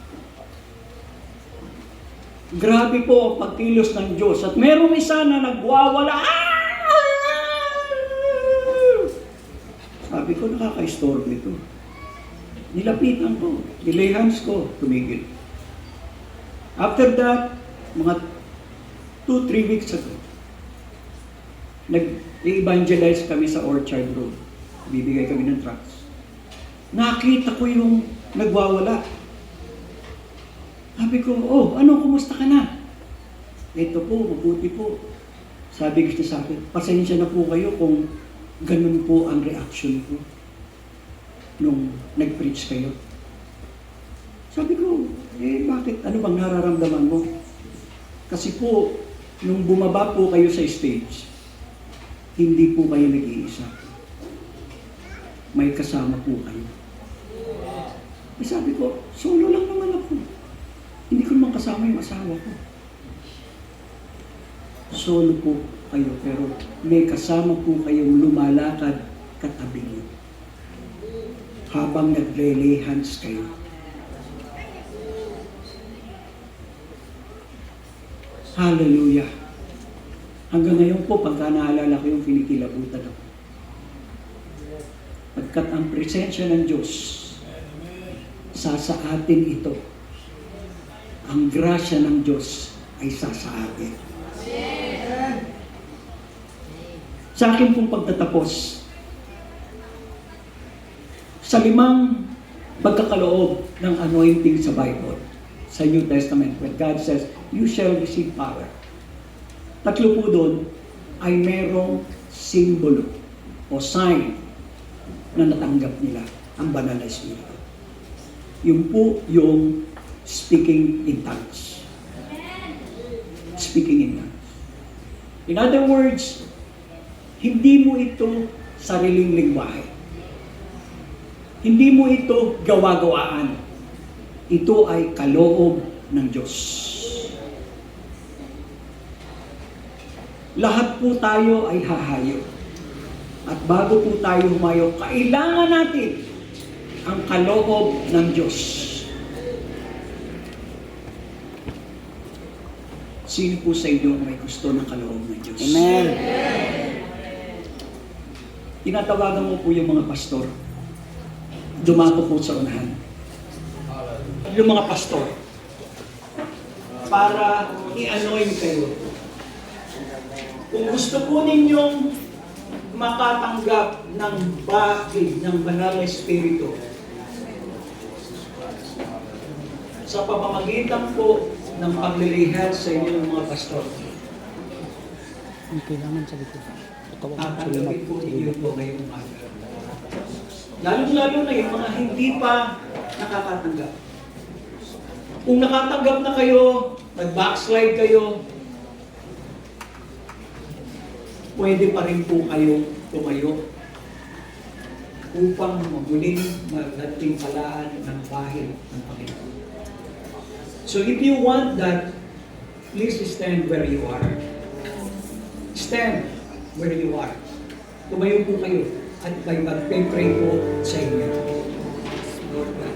Grabe po ang pagkilos ng Diyos. At merong isa na nagwawala. Sabi ko, nakaka-istorbo ito. Nilapitan ko, nilay hands ko, tumigil. After that, mga 2-3 weeks ago, nag-evangelize kami sa Orchard Road. Bibigay kami ng tracts. Nakita ko yung nagwawala. Sabi ko, oh, ano, kumusta ka na? Ito po, mabuti po. Sabi ko sa akin, pasensya na po kayo kung ganun po ang reaction ko nung nag-preach kayo. Sabi ko, bakit? Ano bang nararamdaman mo? Kasi po, nung bumaba po kayo sa stage, hindi po kayo nag-iisa. May kasama po kayo. Sabi ko, solo lang naman ako. Hindi ko naman kasama yung asawa ko. Solo po kayo, pero may kasama po kayong lumalakad katabi niyo. Habang nag-lay hands kayo. Hallelujah. Hanggang ngayon po, pagka naalala ko yung kinikilabutan ako. Pagkat ang presensya ng Diyos, sa atin ito. Ang grasya ng Diyos ay sa atin. Sa akin pong pagtatapos, sa 5 pagkakaloob ng anointing sa Bible, sa New Testament, when God says, you shall receive power. 3 po doon ay merong simbolo o sign na natanggap nila ang banal na Espiritu. Yung po yung speaking in tongues. Speaking in tongues. In other words, hindi mo ito sariling lingwahe. Hindi mo ito gawa-gawaan. Ito ay kaloob ng Diyos. Lahat po tayo ay hahayo. At bago po tayo humayo, kailangan natin ang kaloob ng Diyos. Sino po sa inyo may gusto ng kaloob ng Diyos? Amen. Tinatawagan mo po yung mga pastor. Dumako po sa unahan. Yung mga pastor. Para i-anoint kayo. Kung gusto po ninyong makatanggap ng bakit ng banal na Espiritu, sa pamamagitan po ng paglilihan sa inyo ng mga pastor. Ang kailangan sa likod. Tatanggapin po ninyo po ngayong umaga. Lalo-lalo na yung mga hindi pa nakakatanggap. Kung nakatanggap na kayo, nag-backslide kayo, pwede pa rin po kayong tumayo upang muling magtimpalaan ng bahid ng Panginoon. So if you want that, please stand where you are. Stand where you are. Tumayo po kayo at may magpe-pray po sa inyo. Lord God.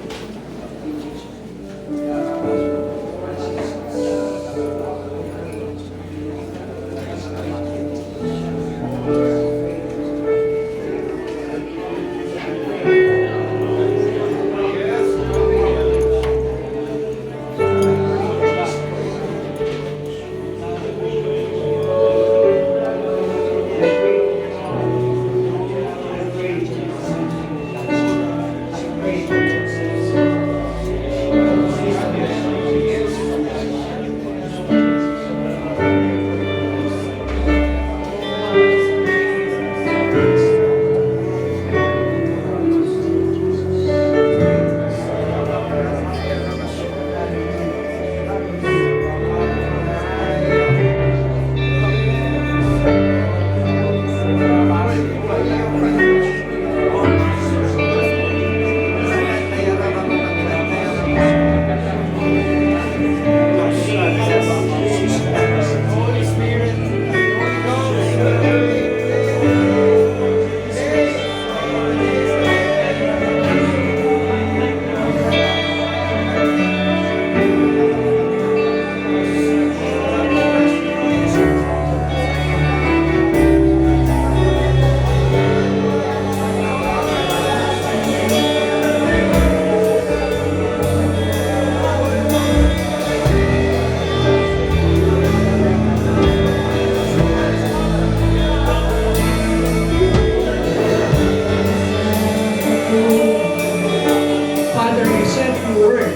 Father, you said in your word,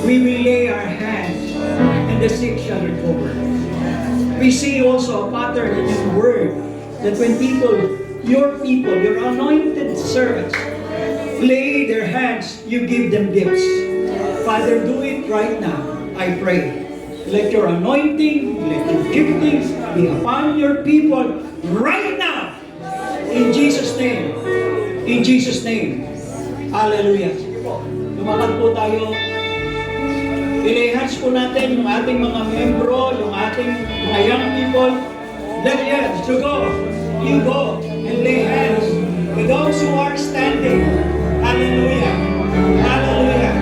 we will lay our hands and the sick shall recover. We see also a pattern in your word that when your anointed servants, lay their hands, you give them gifts. Father, do it right now, I pray. Let your anointing, let your giftings be upon your people right now. In Jesus' name. In Jesus' name. Hallelujah. Lumakad po tayo. I-hands po natin yung ating mga membro, yung ating mga young people. Let yes, to go. You go and lay hands with those who are standing. Hallelujah. Hallelujah.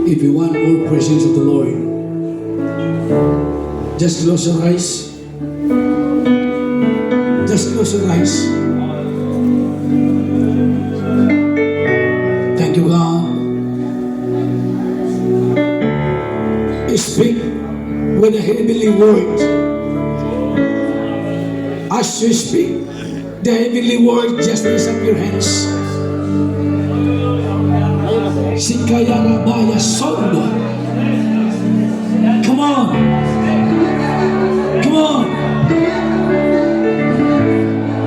If you want more presence of the Lord, just close your eyes. Just close your eyes. Thank you, God. Speak with a heavenly word. As you speak the heavenly word, just raise up your hands. Sikaya Rabaya Sondo. Come on. Come on.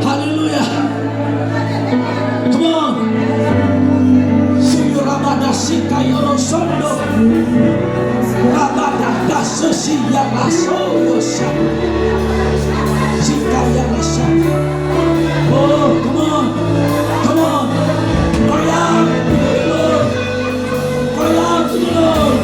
Hallelujah. Come on. Suyo Rabada Sikaya Sondo. Rabada Dasusiya Rasoyo Sikaya Rasoyo. Oh, come on. Come on. Cry out to the Lord. Cry out to the Lord.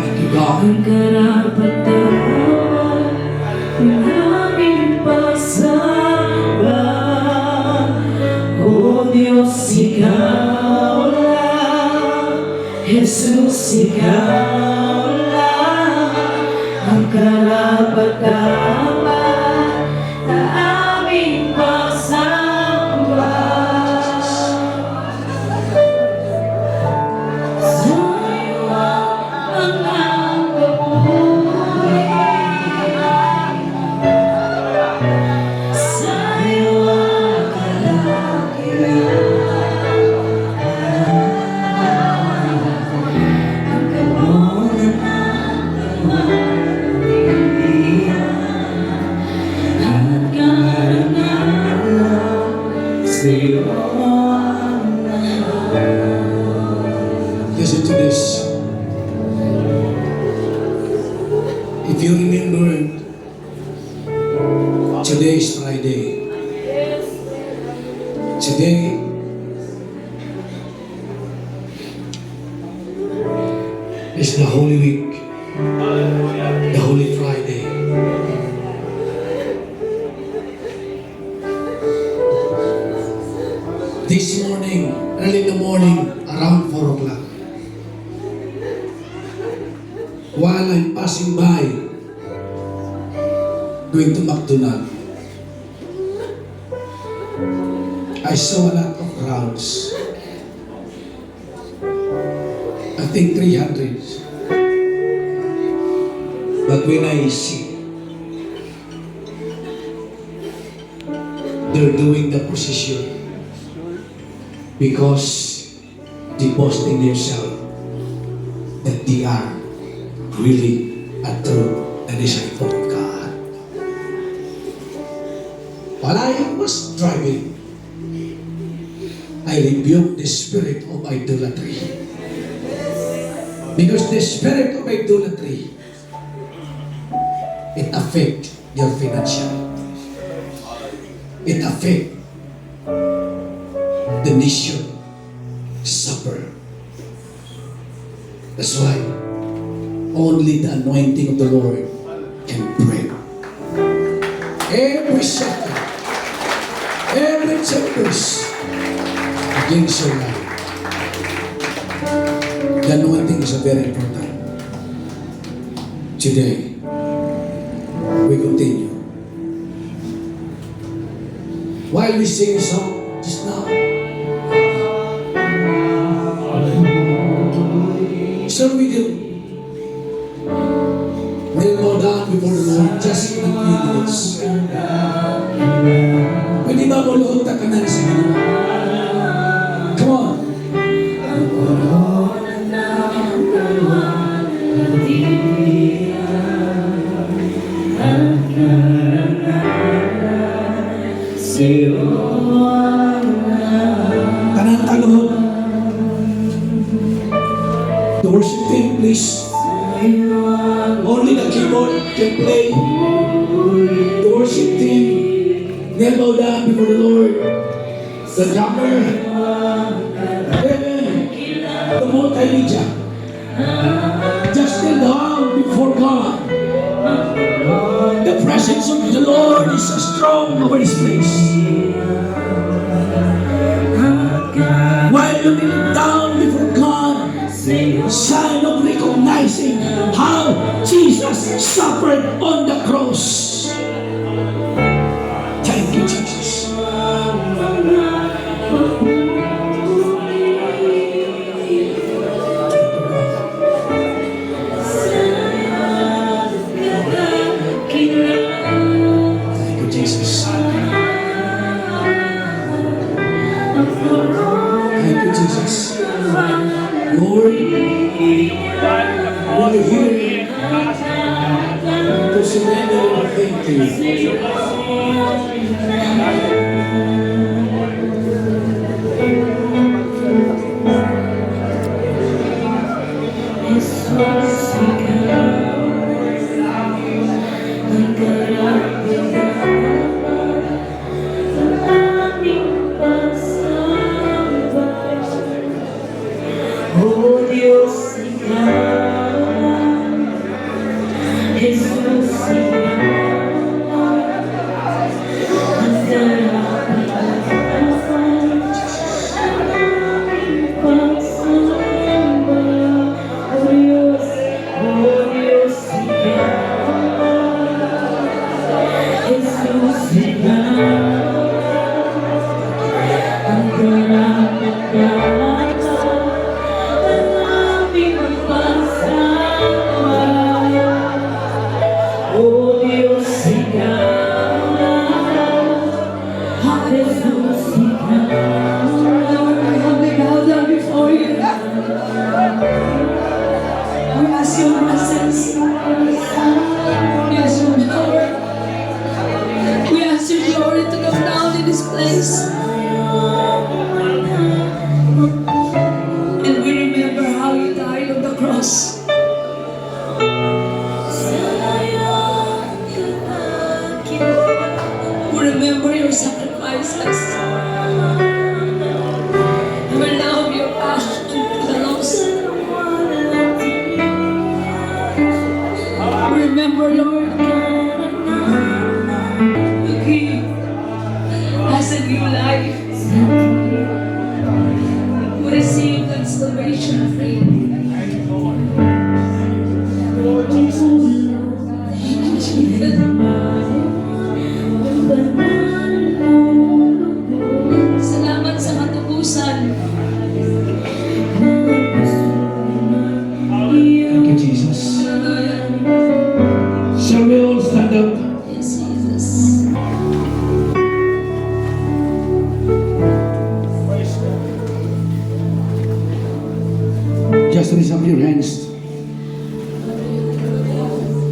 Thank you, God. Ang karapatan ng aming pagsamba. O Diyos, ikaw lang. Jesus, ikaw lang. Ang karapatan na aming pagsamba. Sa'yo ang papuri. Sa'yo ang kalakihan. Ang kabunan ng pagtitiyan. At karangalan sa'yo ang Listen to this. If you remember, today is Friday. Today is the Holy Week, the Holy Friday. This morning, early in the morning, around 4 o'clock, while I'm passing by, going to McDonald's, I saw a lot of crowds. I think 300. But when I see, they're doing the procession because they boasting themselves that they are really a true disciple of God. While I was driving, I rebuked the spirit of idolatry. Because the spirit of idolatry, it affects your financial. It affects the nation suffer. That's why only the anointing of the Lord can break every shackle, every chambers against your life. The anointing is very important. Today, we continue. While we sing a song just now, lasing ng 3 minutes. Pwede ba mo luhutan ka na sa Ginoo? Come on. Tanan taluhod. The worship team, please. Only the keyboard can play. The worship team, kneel bow down before the Lord. The drummer, Amen. The multimedia, just kneel down before God. The presence of the Lord is so strong over this place. While you kneel down before God, sign of recognizing how Jesus suffered on the cross. Thank you, Jesus. Thank you, Jesus. Thank you, Jesus. Lord, we are here to surrender our faith to you. Oh Dios, Jesús, place. And we remember how you died on the cross. We remember your sacrifices. We love your passion to the lost. Remember, Lord, you give us a new life. We receive that salvation free. Lord Jesus, salamat sa katubusan. Thank you, Jesus. Shall we all stand up? Yes, Jesus. Just raise up your hands.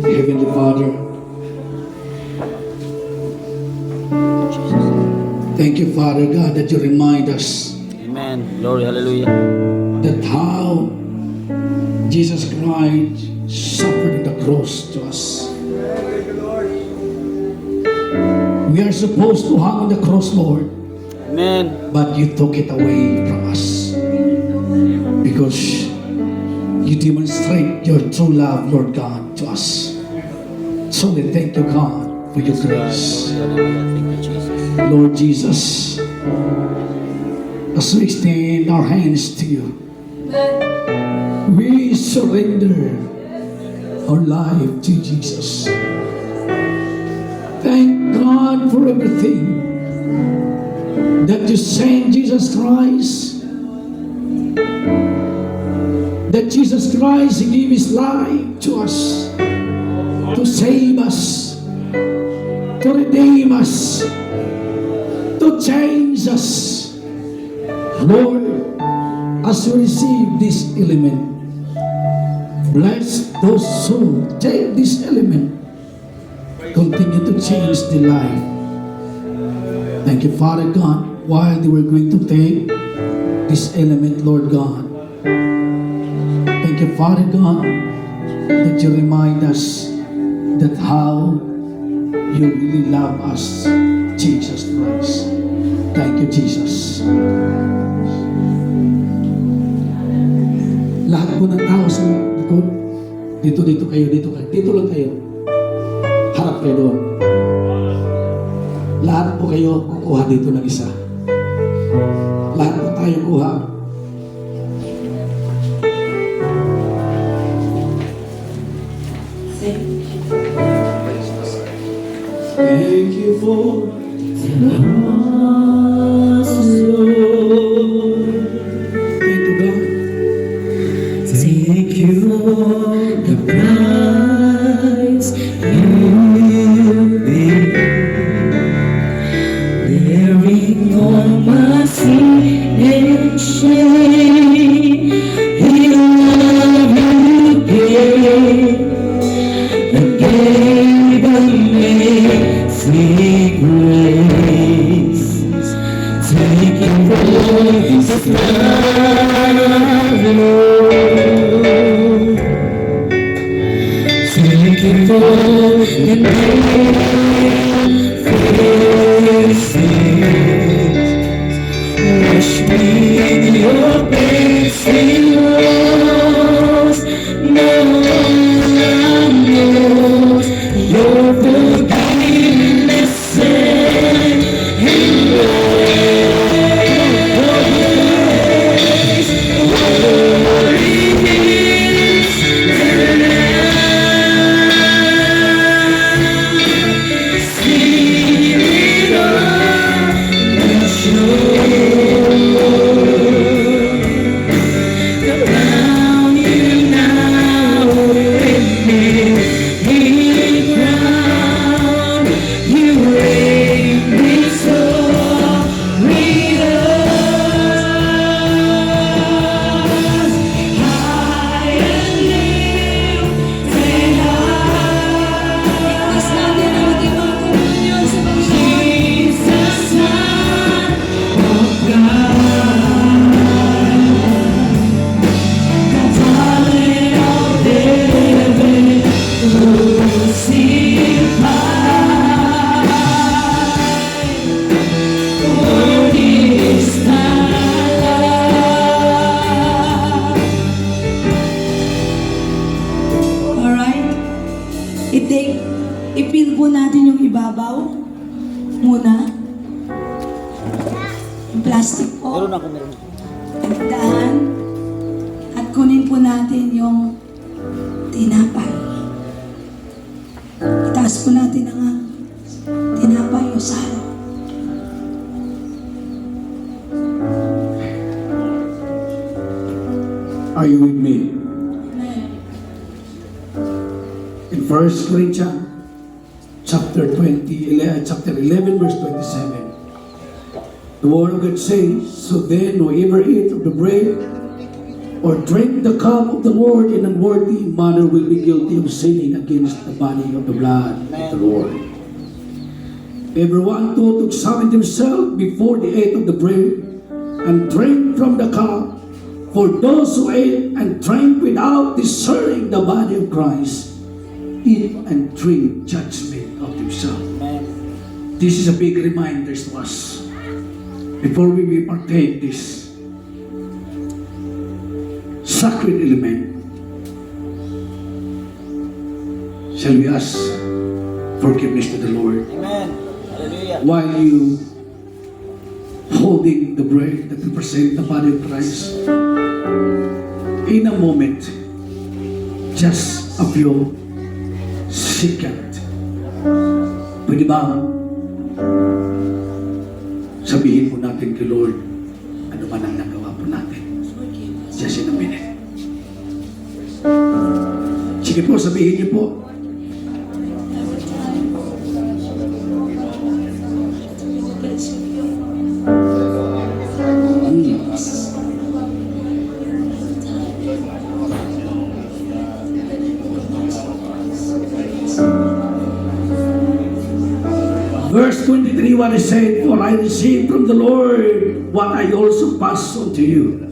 Heavenly Father, thank you, Father God, that you remind us Amen. Glory, hallelujah. that how Jesus Christ suffered on the cross to us. We are supposed to hang on the cross, Lord, Amen. but you took it away from us because you demonstrate your true love, Lord God, to us. So we thank you, God, for your grace. Hallelujah. Thank you, Jesus. Lord Jesus, as we extend our hands to you, we surrender our life to Jesus. Thank God for everything that you sent Jesus Christ, that Jesus Christ gave his life to us, to save us, to redeem us, to change us. Lord, as we receive this element, bless those who take this element, continue to change the life. Thank you, Father God, while they were going to take this element, Lord God. Thank you, Father God, that you remind us that how you really love us, Jesus Christ. Thank you, Jesus. Lahat po ng tao sa likod, dito kayo, dito lang kayo. Harap kayo doon. Lahat po kayo kukuha dito ng isa. Lahat po tayo kuha. Thank you for the cross, Lord. Thank you, God. Thank you for the price you paid, bearing all my sin and shame. In love you gave and gave amazing grace. Thank you for this love, Lord. Thank you for the faces. Wash me in your blessing rose. Now I'm yours. Your forgiveness and grace. Glory is the Lamb. Spirit of the shore. Crown you now with me. Crown you reign victorious. High and lifted high. Iwas natin ang ating mga komunyon sa Panginoon. Jesus, Son of God, the darling of heaven, crucified. Worthy is thy love. Alright? I-feel po natin yung ibabaw muna. Yung plastic po. Meron ako. Pagdaan. At kunin po natin yung tinapay. Itaas po natin ang tinapay o salo. Are you with me? In 1 Corinthians chapter 11 verse 27, the word of God says, so then whoever eat of the bread or drink the cup of the Lord in an unworthy manner will be guilty of sinning against the body of the blood of the Lord. Everyone ought to examine himself before they ate of the bread and drink from the cup. For those who ate and drank without discerning the body of Christ, eat and drink judgment of themselves. This is a big reminder to us before we may partake this sacred element. Shall we ask forgiveness to the Lord? Amen. Hallelujah. While you holding the bread that represents the body of Christ, in a moment, just a few seconds, pwede bang sabihin po natin kay Lord ano man ang nagawa po natin? Just in a minute. Sige po, sabihin niyo po. me what he said, for I received from the Lord what I also passed on to you.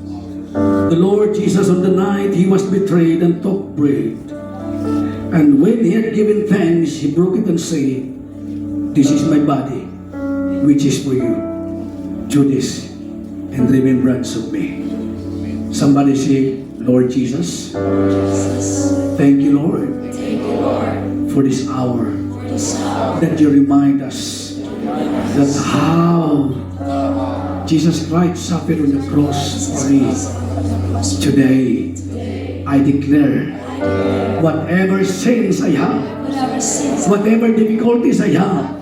The Lord Jesus, on the night he was betrayed, and took bread. And when he had given thanks, he broke it and said, "This is my body, which is for you. Do this in remembrance of me." Somebody say, "Lord Jesus, thank you, Lord, Thank you, Lord, for this hour for this hour. that you remind us that how Jesus Christ suffered on the cross for me. Today, I declare whatever sins I have, Whatever sins, whatever difficulties I have,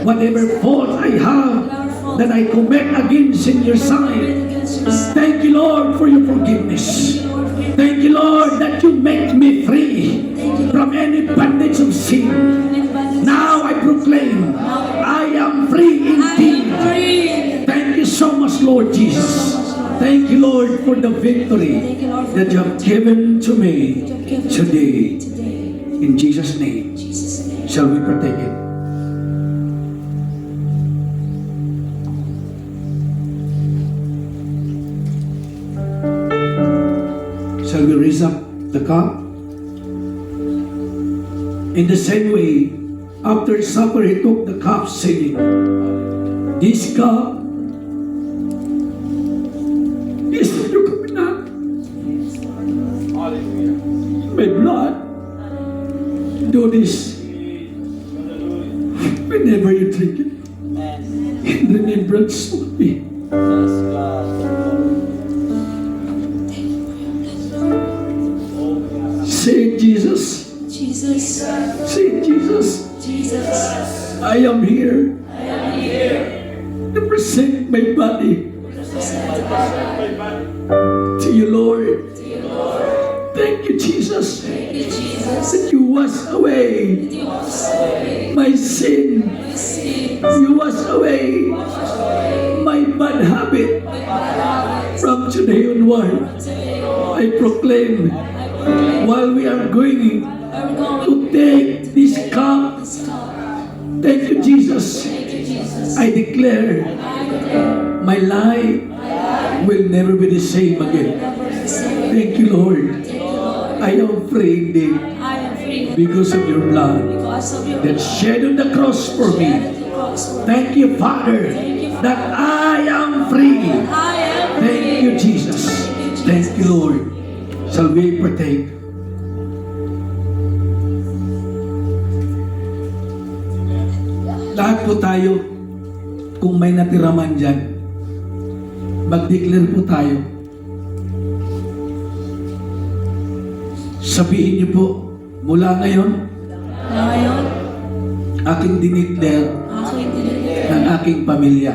whatever faults I have that I commit against in your sight, thank you, Lord, for your forgiveness. Thank you, Lord, that you make me free from any bondage of sin. Now I proclaim, I am free indeed. Thank you so much, Lord Jesus. Thank you, Lord, for the victory that you have given to me today. In Jesus' name, shall we partake it? Shall we raise up the cup? In the same way, after supper, he took the cup, saying, "This cup is the new covenant. My blood. Do this whenever you drink it, in remembrance of me." Yes, God. Say, Jesus. Jesus, Say, Jesus. Jesus, I am here to present my body to you, Lord. Thank you, Jesus, that you wash away my sin. You wash away my bad habit. From today onward, I proclaim, while we are going to take this cup, thank you, Jesus, I declare my life will never be the same again. Thank you, Lord. I am free indeed I am free because of your blood because of your that shed on the cross for me. Thank you, Father, that I am free. I am Thank you, Jesus. Thank you, Lord. Shall we partake? Lahat po tayo, kung may natira man dyan, mag-declare po tayo. Sabihin niyo po, mula ngayon, ngayon, aking dineclare aking dinigyan, ng aking pamilya,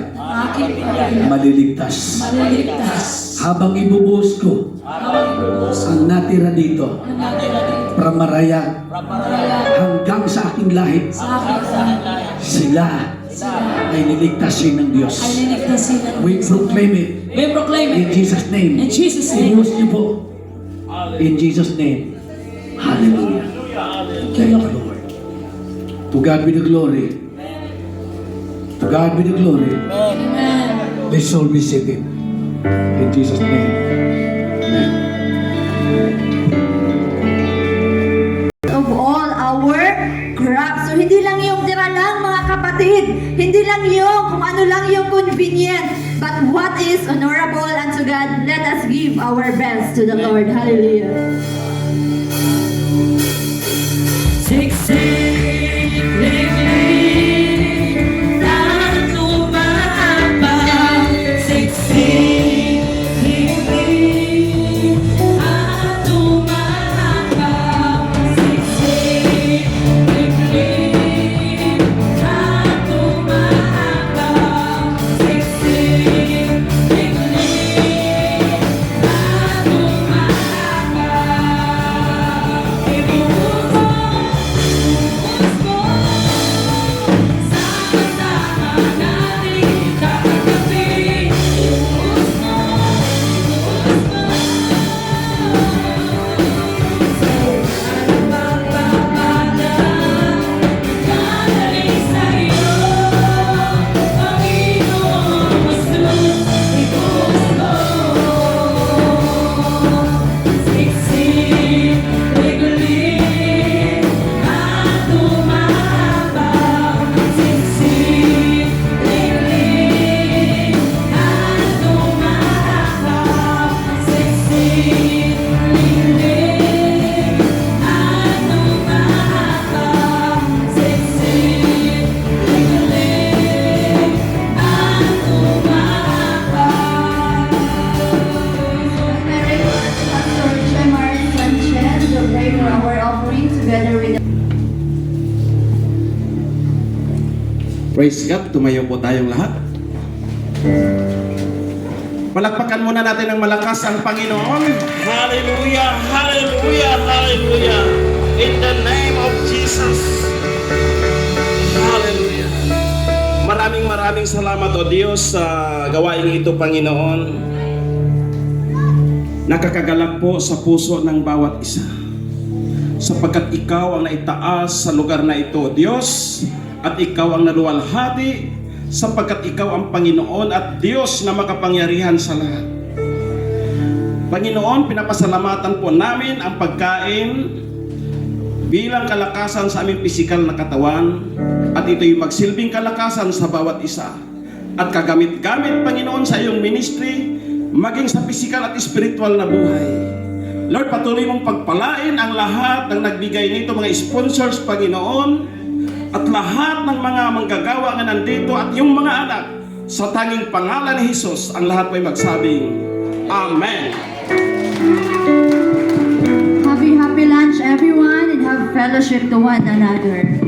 aking pamilya, maliligtas. maliligtas, Habang ibubuhos ko ang natira dito, pramaraya, hanggang sa aking lahi, sa aking pamilya, sila ay niligtasin ng Diyos. ay liligtasin ng We proclaim it We proclaim in it Jesus' name. in Jesus' name. Ibuhos niyo po. In Jesus' name. Hallelujah. Thank you, Lord. To God be the glory. To God be the glory. Amen. Let's all be seated. In Jesus' name. Amen. Of all our crops. So hindi lang yung tira lang mga kapatid, hindi lang yung kung ano lang yung convenient, but what is honorable unto God, let us give our best to the Lord. Hallelujah. Praise God, tumayo po tayong lahat. Palakpakan muna natin ng malakas ang Panginoon. Hallelujah, hallelujah, hallelujah. In the name of Jesus. Hallelujah. Maraming salamat o Diyos sa gawain ito, Panginoon. Nakakagalak po sa puso ng bawat isa. Sapagkat ikaw ang naitaas sa lugar na ito, Diyos, at ikaw ang naluwalhati, sapagkat ikaw ang Panginoon at Diyos na makapangyarihan sa lahat. Panginoon, pinapasalamatan po namin ang pagkain bilang kalakasan sa aming pisikal na katawan, at ito'y magsilbing kalakasan sa bawat isa. At kagamit-gamit, Panginoon, sa iyong ministry, maging sa pisikal at spiritual na buhay. Lord, patuloy mong pagpalain ang lahat ng nagbigay nito, mga sponsors, Panginoon, at lahat ng mga manggagawa na nandito at yung mga anak, sa tanging pangalan ni Jesus, ang lahat may magsabing, Amen. Happy lunch everyone, and have fellowship to one another.